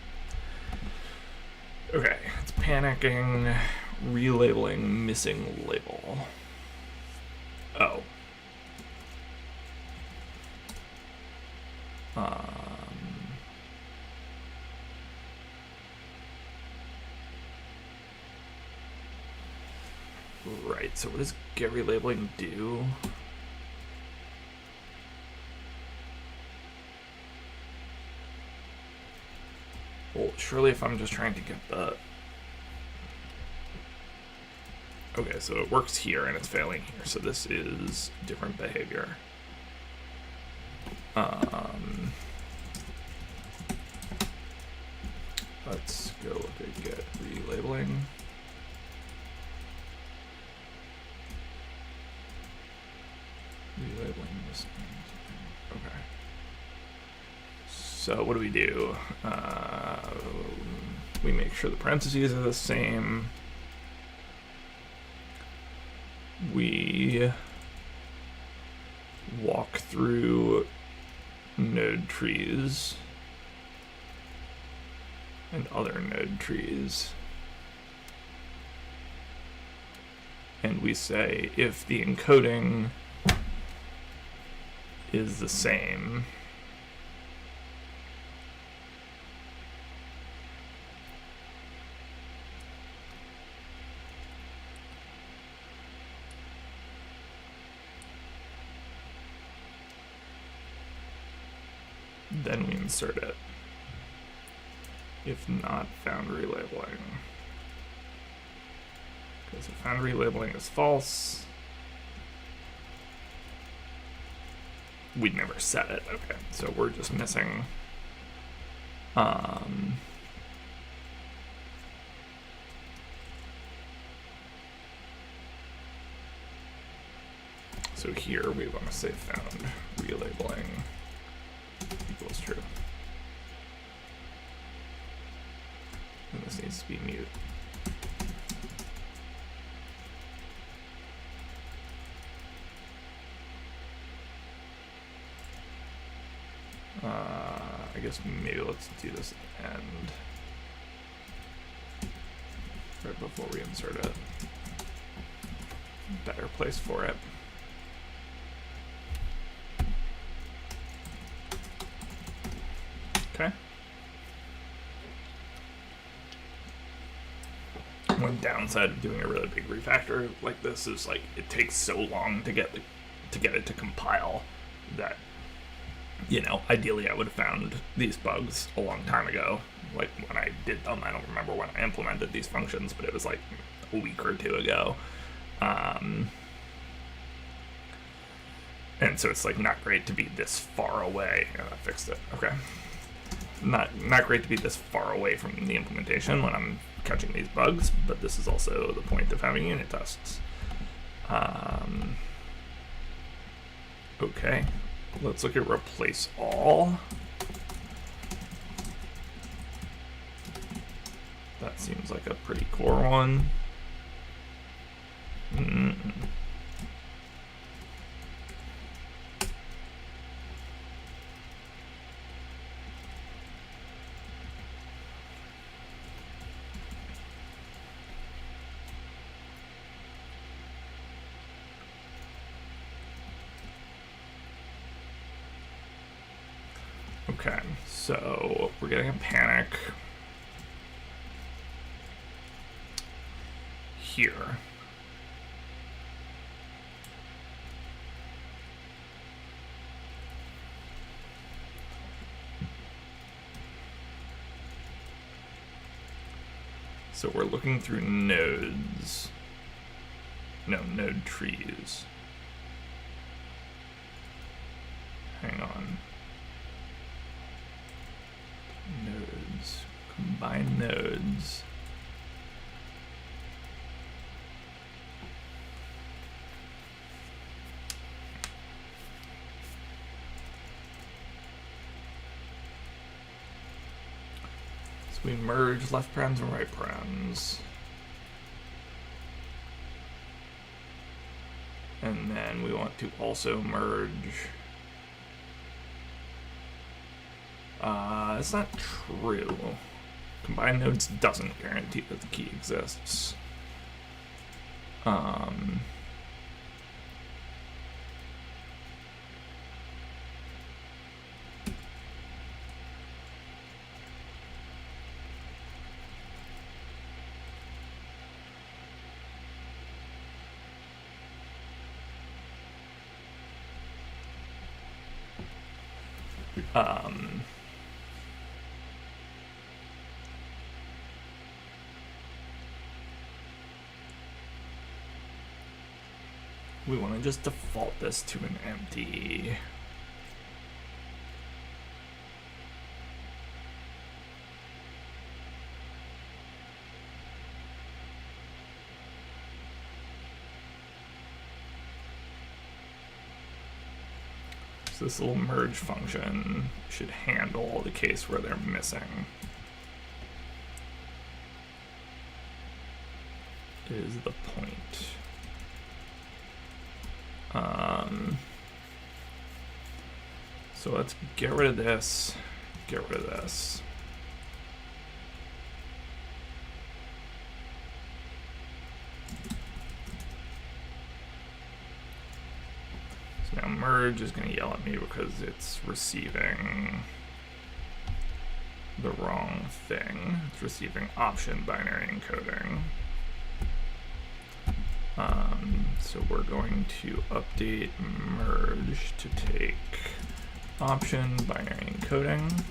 Okay, it's panicking, relabeling, missing label. Oh. Right, so what does get relabeling do? Well, surely if I'm just trying to get the... Okay, so it works here and it's failing here, so this is different behavior. Let's go look at get relabeling. Relabeling this. Okay. So what do? We make sure the parentheses are the same. We walk through node trees and other node trees. And we say if the encoding is the same, then we insert it. If not, found relabeling. Because if found relabeling is false, we'd never set it. Okay, so we're just missing so here we want to say found relabeling equals true. And this needs to be mute. I guess maybe let's do this at the end, right before we insert it. Better place for it. Okay. One downside of doing a really big refactor like this is like it takes so long to get it to compile that, you know, ideally I would have found these bugs a long time ago. Like when I did them, I don't remember when I implemented these functions, but it was like a week or two ago. And so it's like not great to be this far away. Yeah, I fixed it. Okay. Not great to be this far away from the implementation when I'm catching these bugs, but this is also the point of having unit tests. Okay. Let's look at replace all. That seems like a pretty core one. Okay, so we're getting a panic here. So we're looking through nodes. No, node trees. Hang on. Nodes. Combine nodes. So we merge left parens and right parens. And then we want to also merge. It's not true. Combine nodes doesn't guarantee that the key exists. we want to just default this to an empty. So this little merge function should handle the case where they're missing. Is the point. So let's get rid of this, get rid of this. So now merge is going to yell at me because it's receiving the wrong thing. It's receiving option binary encoding. So we're going to update merge to take option binary encoding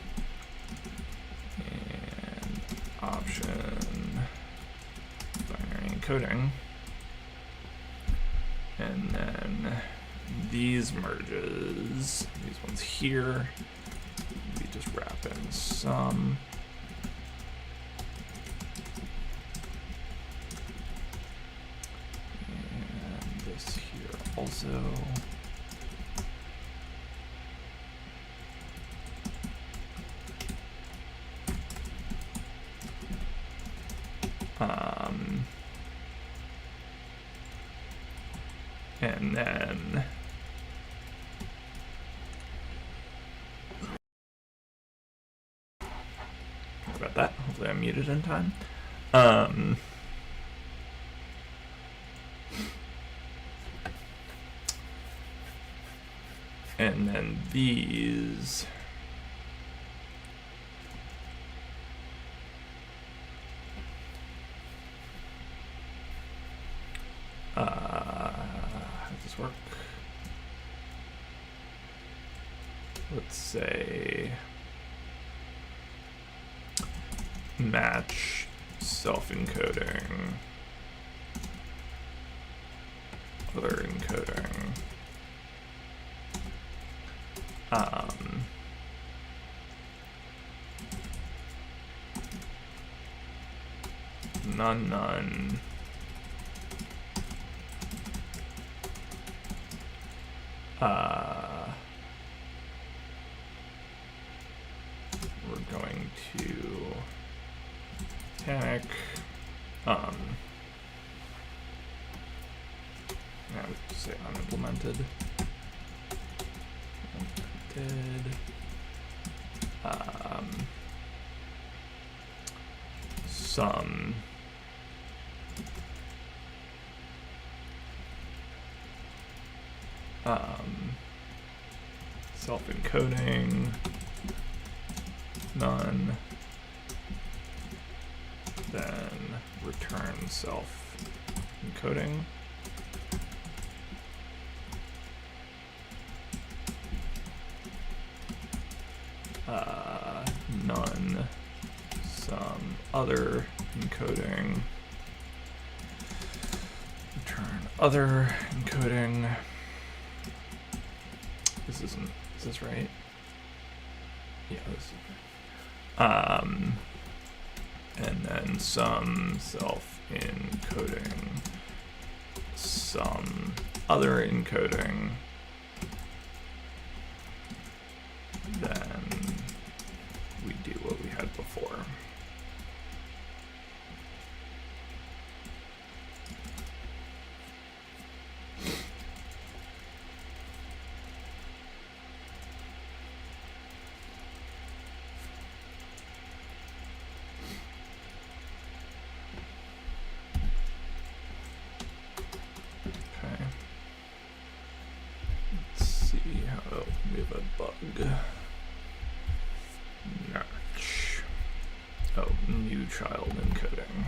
and option binary encoding, and then these merges, these ones here, we just wrap in some. Also, and then sorry about that. Hopefully I muted in time. And then these how does this work? Let's say match self-encoding, other encoding. None. We're going to tag. Now we can say unimplemented. Some self-encoding, none, then return self-encoding. None, some other encoding, return other encoding. Is this right? Yeah, this is right. And then some self-encoding, some other encoding, then we do what we had before. We have a bug. Notch. Oh, new child encoding.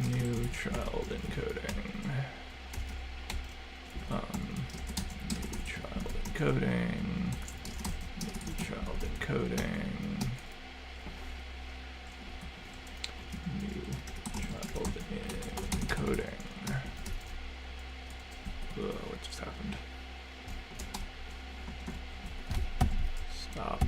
New child encoding. encoding, new child encoding, new child encoding. What just happened? Stop.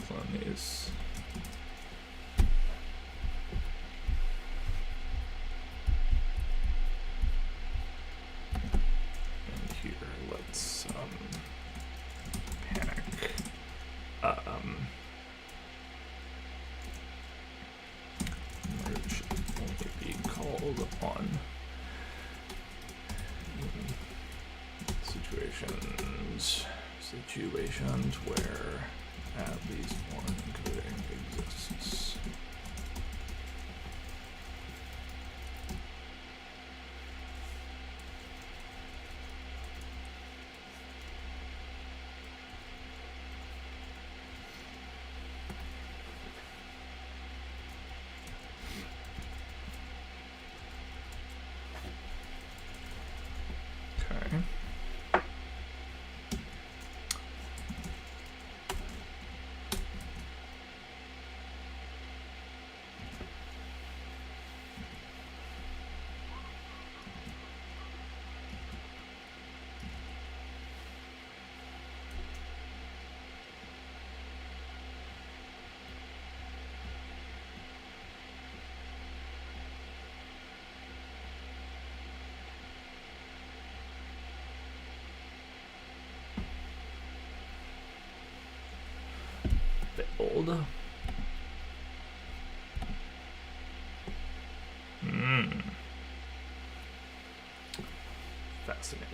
Clone these. And here, let's panic. Merge only be called upon situations where at least one encoding exists. Okay. Build. Fascinating.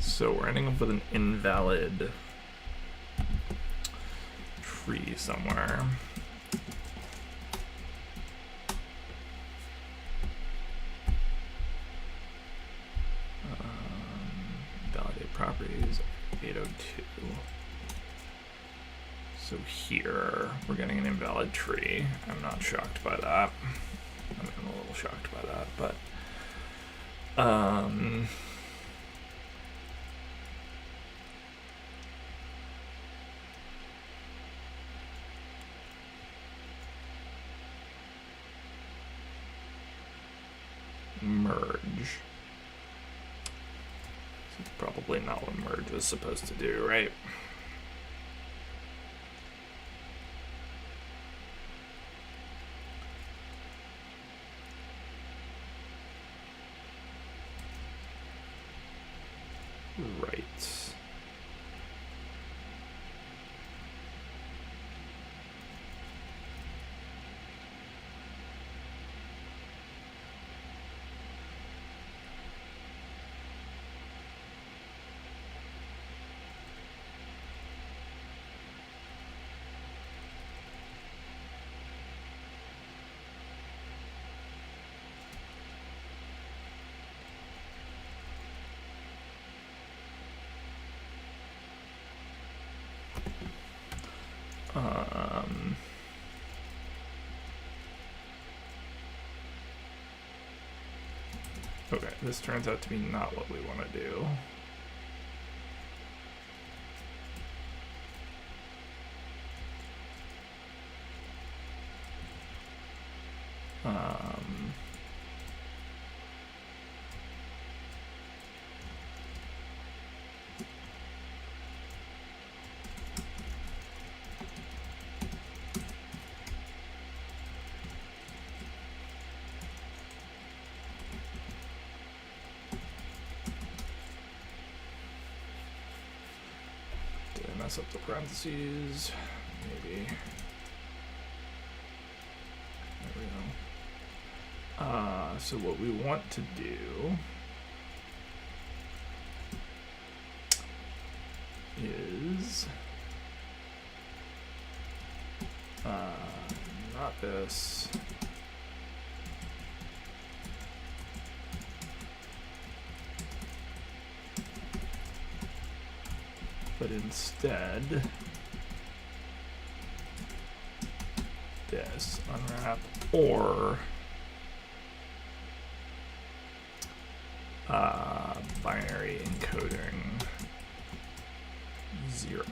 So we're ending up with an invalid tree somewhere. Validate properties 802. So here we're getting an invalid tree. I'm not shocked by that. I mean, I'm a little shocked by that, but merge. It's probably not what merge is supposed to do, right? Right. Okay, this turns out to be not what we want to do. mess up the parentheses. Maybe. There we go. So what we want to do is not this. But instead, this unwrap or binary encoding 0,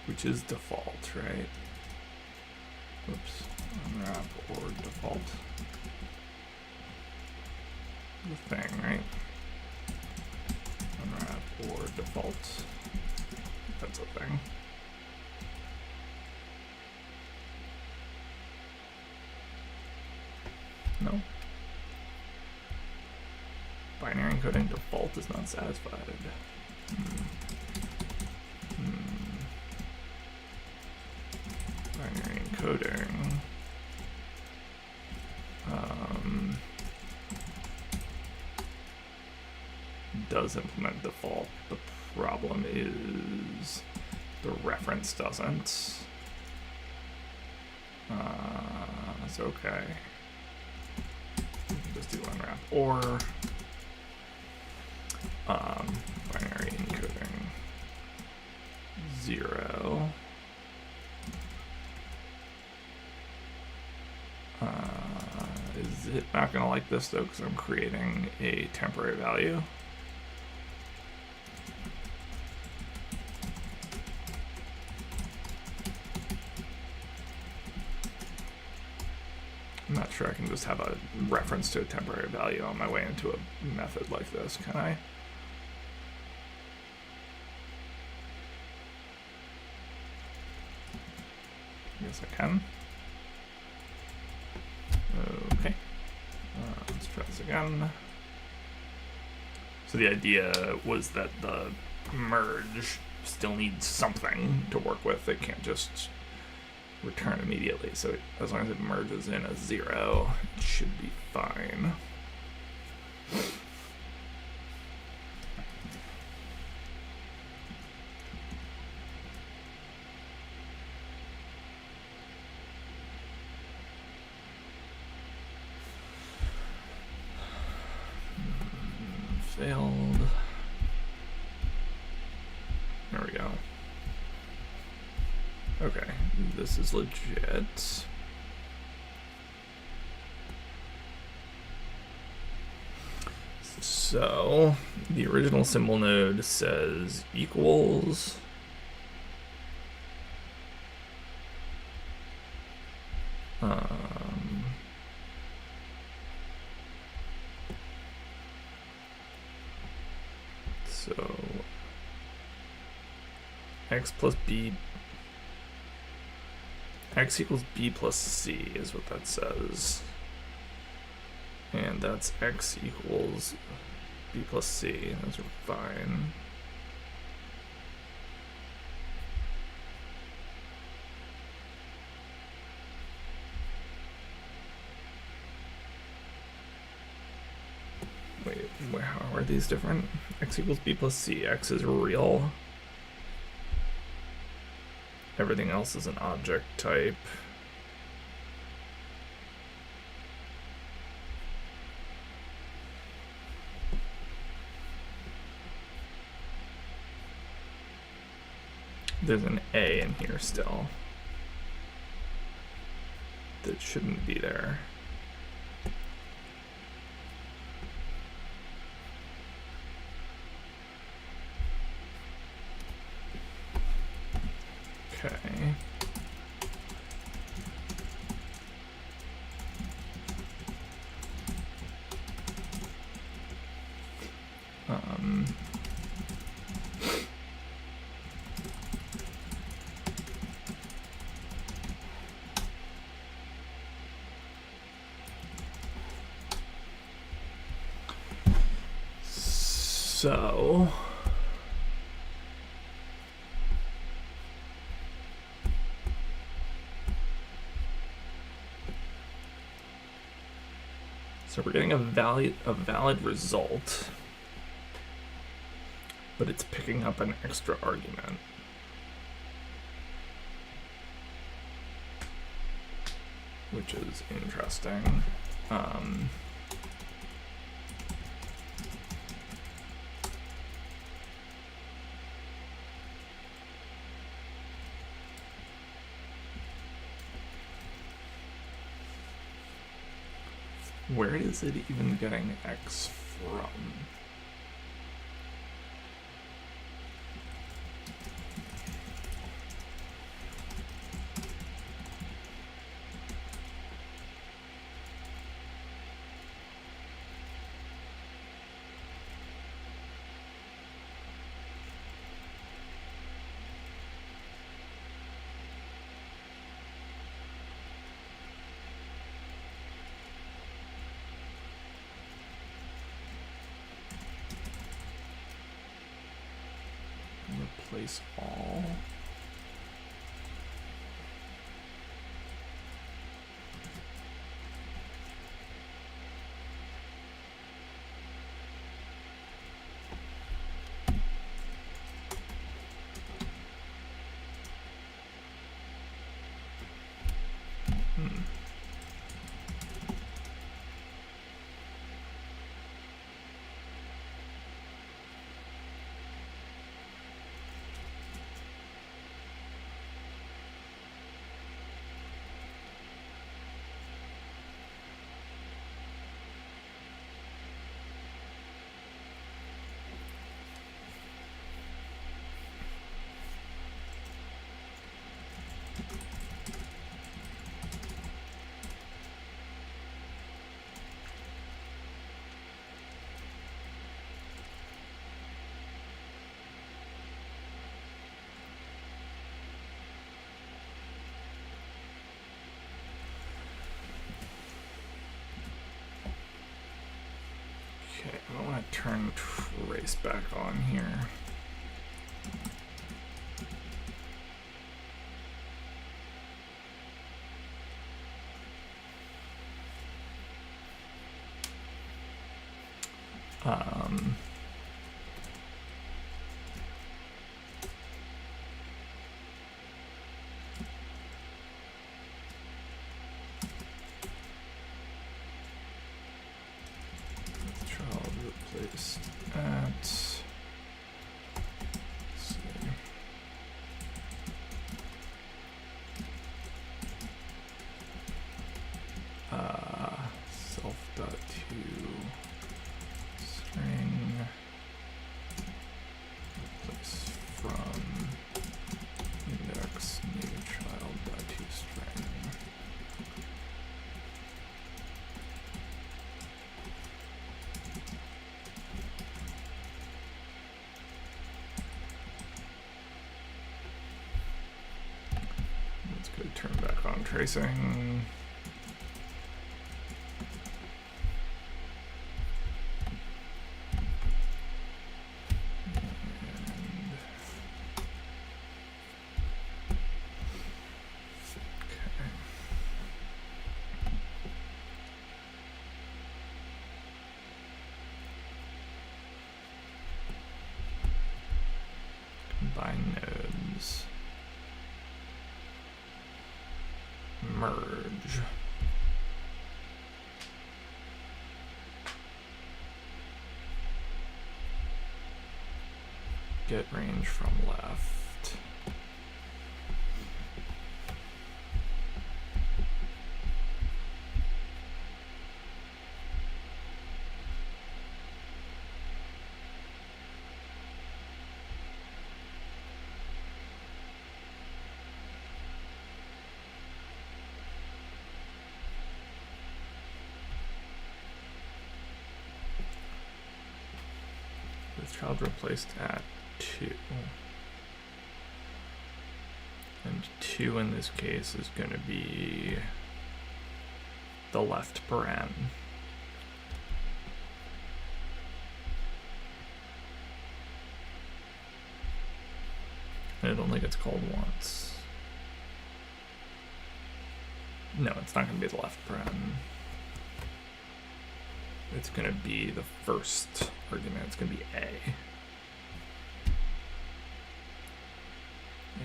which is default, right? Oops, unwrap or default. The thing, right? Unwrap or default. That's a thing. No. Binary encoding default is not satisfied. Binary encoding. Does implement default. The problem is the reference doesn't. That's okay. Just do unwrap or binary encoding 0. Is it not going to like this though, because I'm creating a temporary value? I'm not sure I can just have a reference to a temporary value on my way into a method like this, can I? Yes, I can. Okay. Let's try this again. So the idea was that the merge still needs something to work with. It can't just return immediately. So as long as it merges in a 0, it should be fine. Failed. There we go. Okay, this is legit. So the original symbol node says equals so x plus b, x equals b plus c is what that says, and that's x equals b plus c. Those are fine. Wait, how are these different? X equals b plus c. X is real. Everything else is an object type. There's an A in here still that shouldn't be there. Okay. So we're getting a valid result, but it's picking up an extra argument. Which is interesting. Where is it even getting X from? Replace all. Okay, I want to turn trace back on here. Child replaced at, let's see. Self.to string replace from index new child.to string. Let's go turn back on tracing. Combine nodes. Merge. Get range from left. With child replaced at 2. And 2 in this case is going to be the left paren. It only gets called once. No, it's not going to be the left paren. It's going to be the first argument. It's going to be A.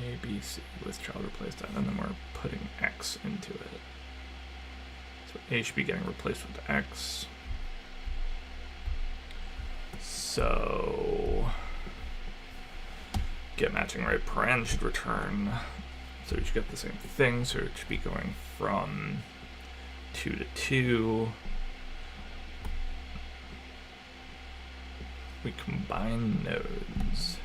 A, B, C with child replaced at, and then we're putting X into it. So A should be getting replaced with X. So get matching right paren should return. So we should get the same thing. So it should be going from 2 to 2. We combine nodes.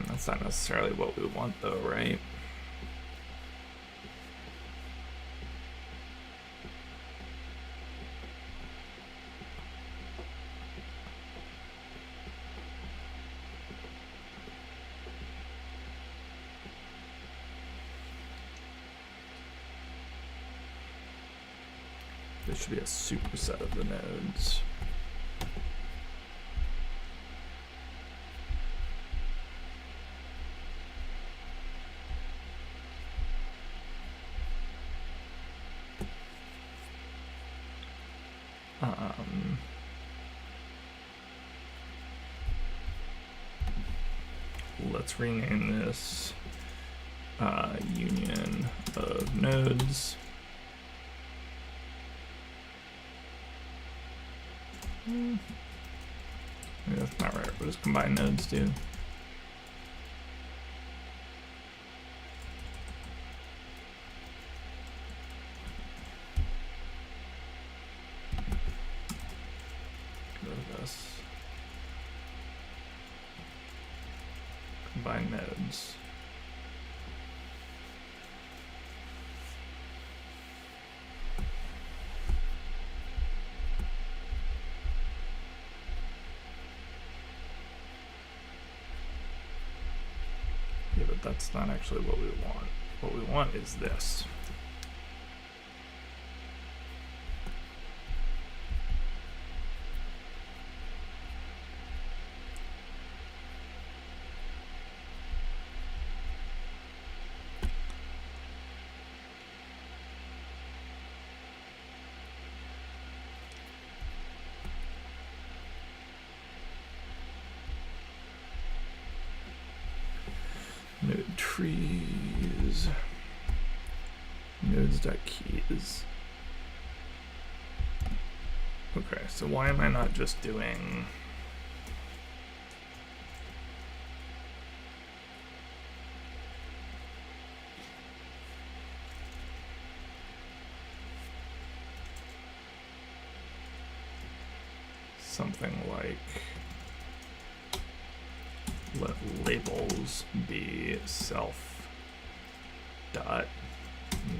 That's not necessarily what we want though, right? This should be a superset of the nodes. Let's rename this union of nodes. Maybe that's not right. What does combine nodes do? Go to this. Combine nodes. Yeah, but that's not actually what we want. What we want is this. Node trees, nodes.keys. Okay, so why am I not just doing something like let labels be self dot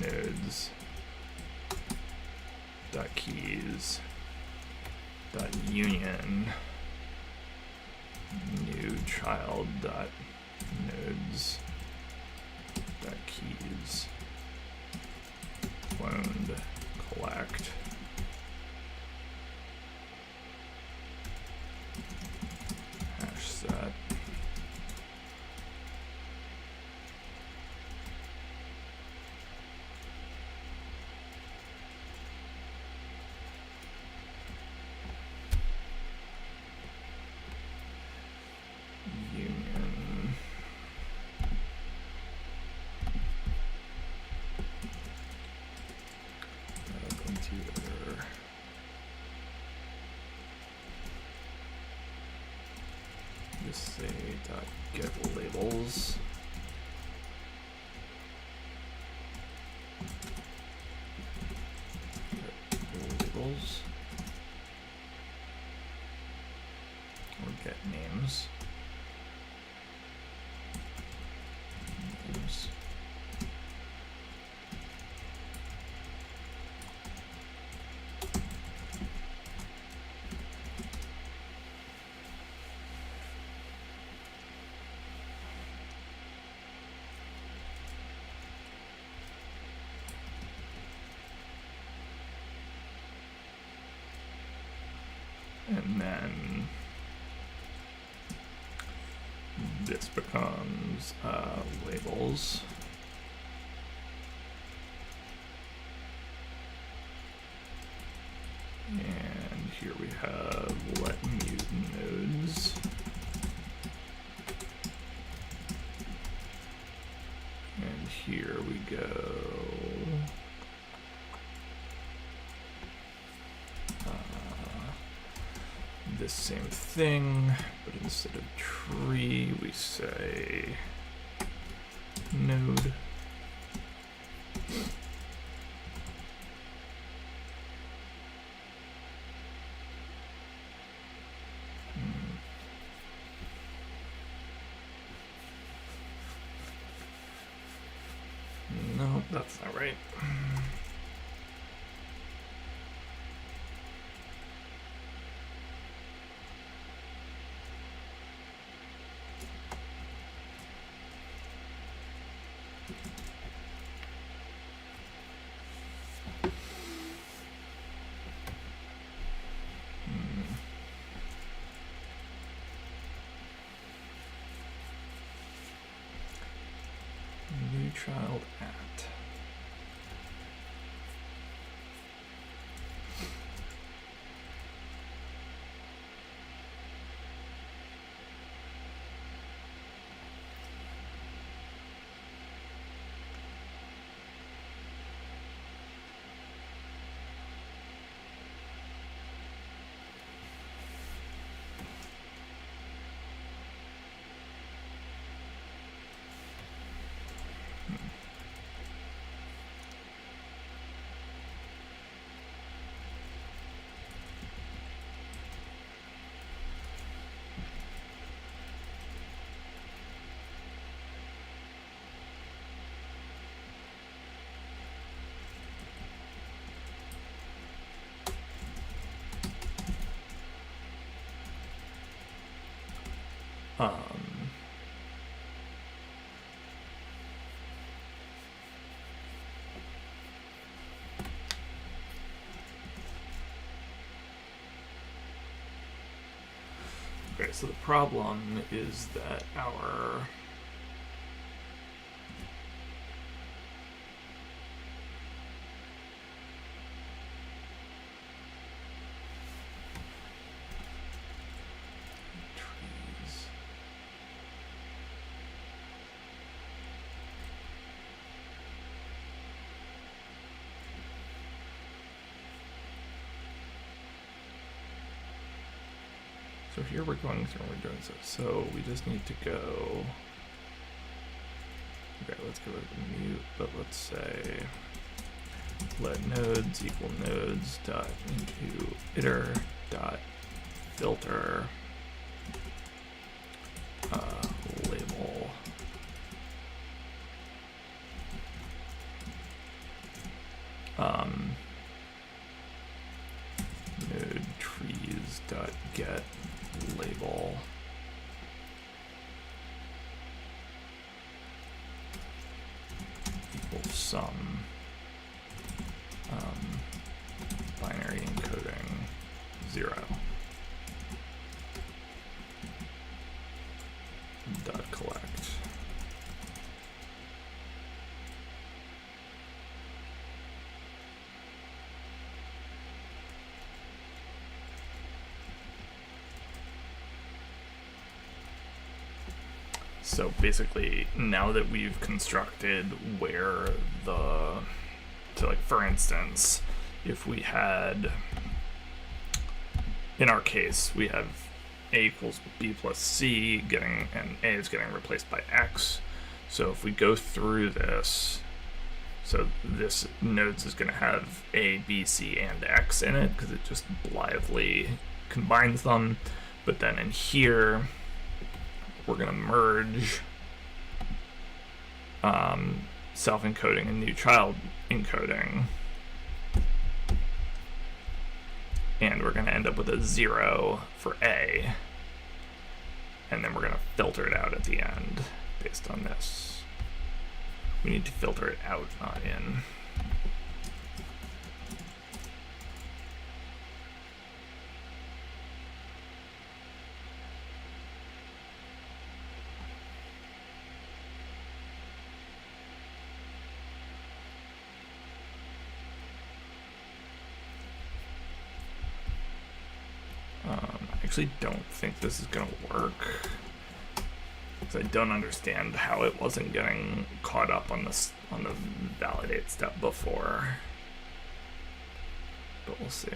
nodes dot keys dot union new child dot nodes dot keys cloned collect hash set. Just say dot get labels. Get labels. Or get names. Names. becomes labels. And here we have let mute nodes. And here we go. This same thing, but instead of tree, we say node. No, that's not right. New child at. Okay, so the problem is that our trees. So here we're going through and we're doing so we just need to go. Okay, let's go with the mute, but let's say let nodes equal nodes dot into iter dot filter label node trees dot get label equals some binary encoding 0 dot collect. So basically, now that we've constructed where so like for instance, if we had, in our case, we have a equals b plus c getting, and a is getting replaced by x. So if we go through this, so this nodes is going to have a, b, c, and x in it because it just blithely combines them. But then in here, we're going to merge self-encoding and new child encoding. And we're going to end up with a 0 for A. And then we're going to filter it out at the end based on this. We need to filter it out, not in. actually don't think this is gonna work, because I don't understand how it wasn't getting caught up on this on the validate step before. But we'll see.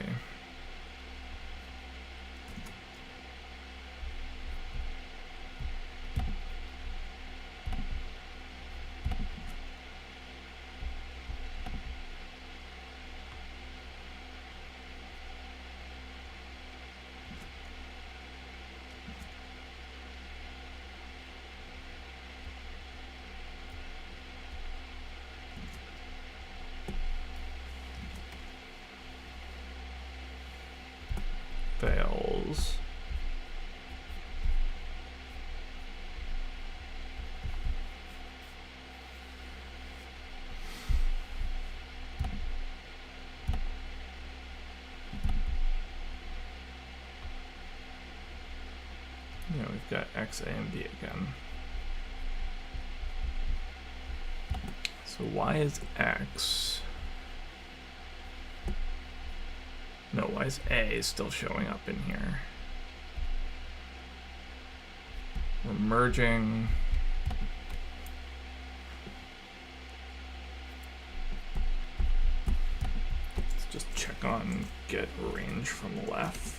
Fails. Yeah, we've got X, A, and B again. So why is X? No, why is A still showing up in here? We're merging. Let's just check on get range from left.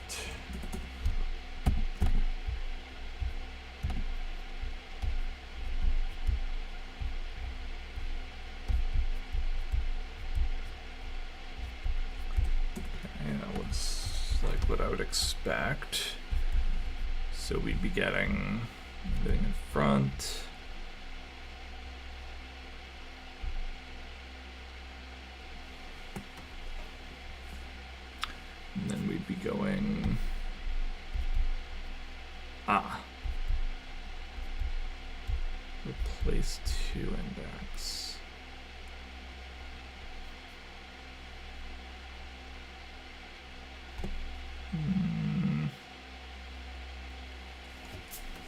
What I would expect. So we'd be getting everything in front. And then we'd be going, replace 2 index.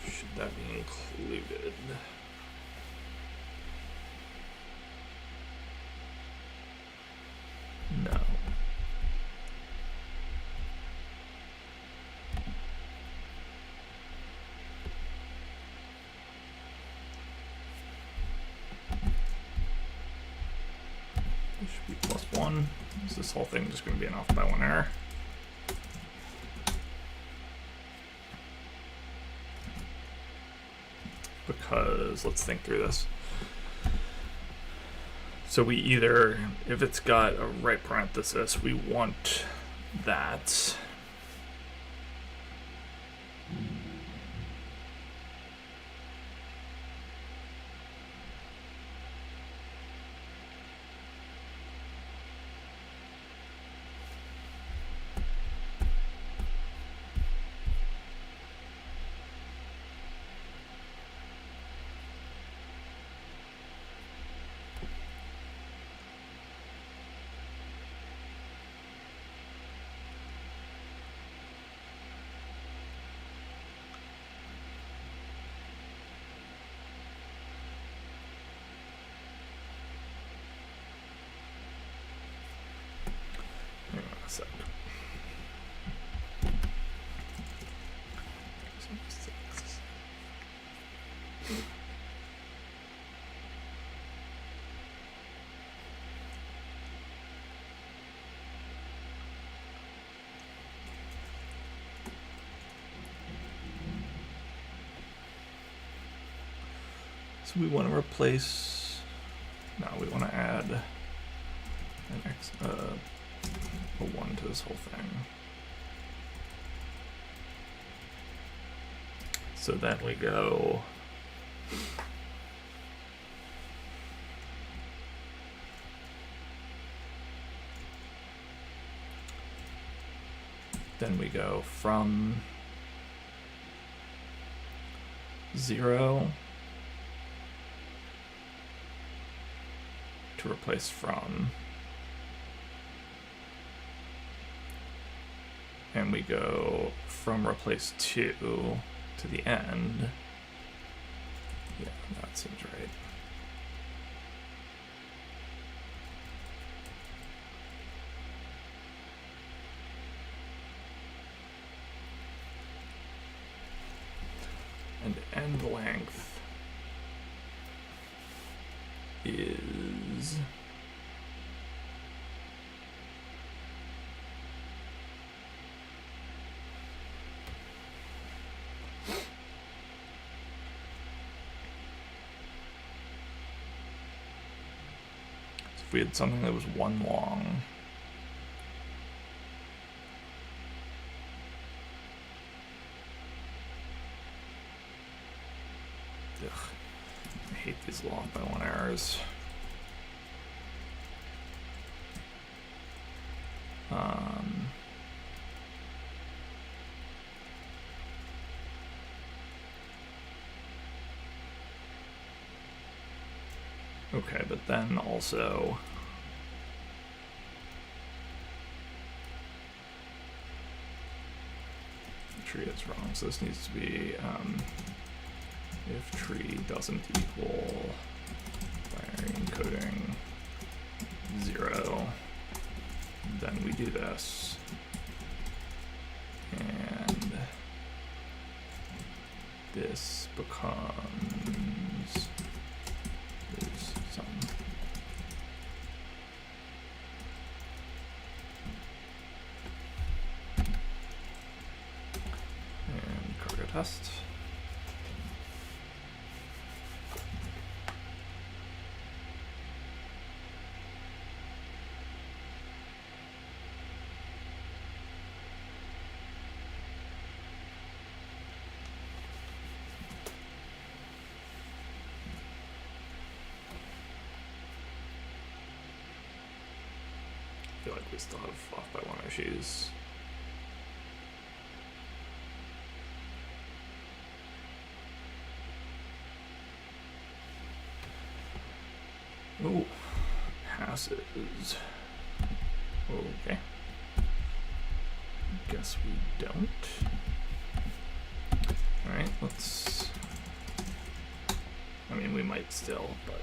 Should that be included? No. This should be +1. Is this whole thing just going to be an off by 1 error? Because let's think through this. So we either, if it's got a right parenthesis, we want that. So. So we want to replace, no, we want to add an X, a 1 to this whole thing. So then we go from 0 to replace from, and we go from replace 2 to the end. Yeah, that seems right. end length is if we had something that was 1 long. Ugh, I hate these long by 1 errors. Okay, but then also tree is wrong, so this needs to be if tree doesn't equal binary encoding 0, then we do this, and this becomes is some and cargo test. I feel like we still have off by 1 issues. Oh, passes. Okay. Guess we don't. Alright, let's... I mean, we might still, but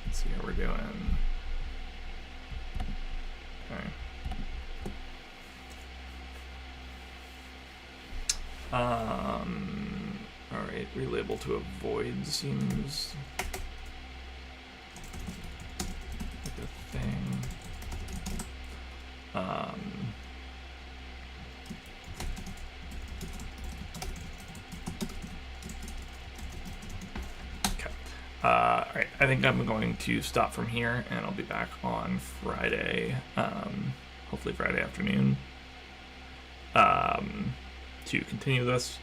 let's see how we're doing. Okay. Alright, relabel to avoid seems like a thing. Okay. Alright, I think I'm going to stop from here, and I'll be back on Friday, hopefully Friday afternoon, to continue this.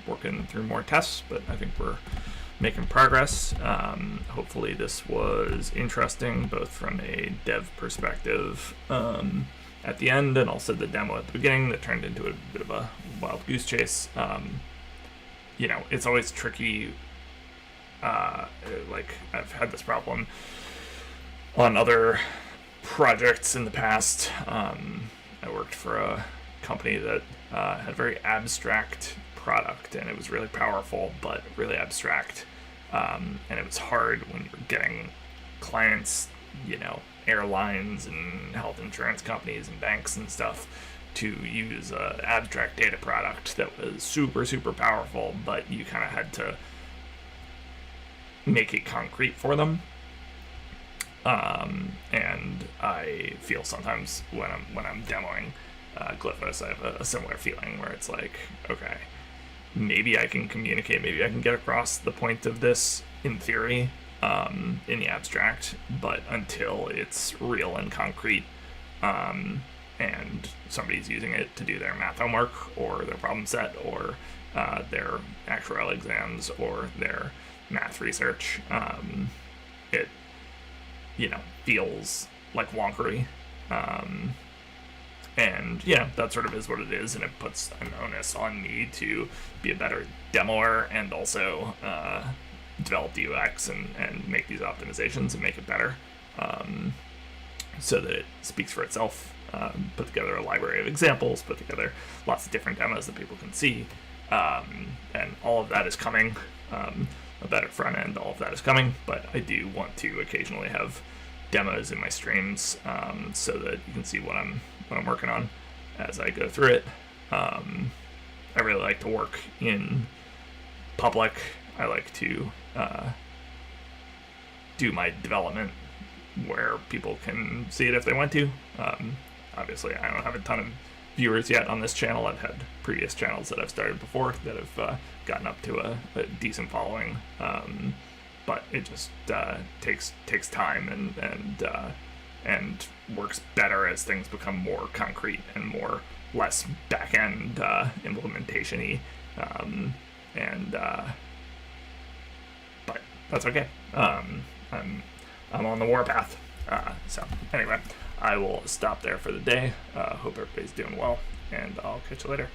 Working through more tests, but I think we're making progress. Hopefully this was interesting, both from a dev perspective at the end, and also the demo at the beginning that turned into a bit of a wild goose chase. You know, it's always tricky. Like, I've had this problem on other projects in the past. I worked for a company that had a very abstract product, and it was really powerful but really abstract, and it was hard when you're getting clients, you know, airlines and health insurance companies and banks and stuff, to use an abstract data product that was super powerful, but you kind of had to make it concrete for them. And I feel sometimes when I'm demoing Glyphos, I have a similar feeling where it's like, okay, maybe I can communicate, maybe I can get across the point of this in theory, in the abstract, but until it's real and concrete, and somebody's using it to do their math homework or their problem set or their actuarial exams or their math research, it, you know, feels like wonkery. And yeah, that sort of is what it is, and it puts an onus on me to be a better demoer and also develop the UX and make these optimizations and make it better, so that it speaks for itself. Put together a library of examples, put together lots of different demos that people can see, and all of that is coming. A better front end, all of that is coming, but I do want to occasionally have demos in my streams, so that you can see what I'm working on as I go through it. I really like to work in public. I like to do my development where people can see it if they want to. Obviously, I don't have a ton of viewers yet on this channel. I've had previous channels that I've started before that have gotten up to a decent following, but it just takes time and works better as things become more concrete and more less back-end implementation-y. But that's okay. I'm on the warpath. So anyway, I will stop there for the day. Hope everybody's doing well, and I'll catch you later.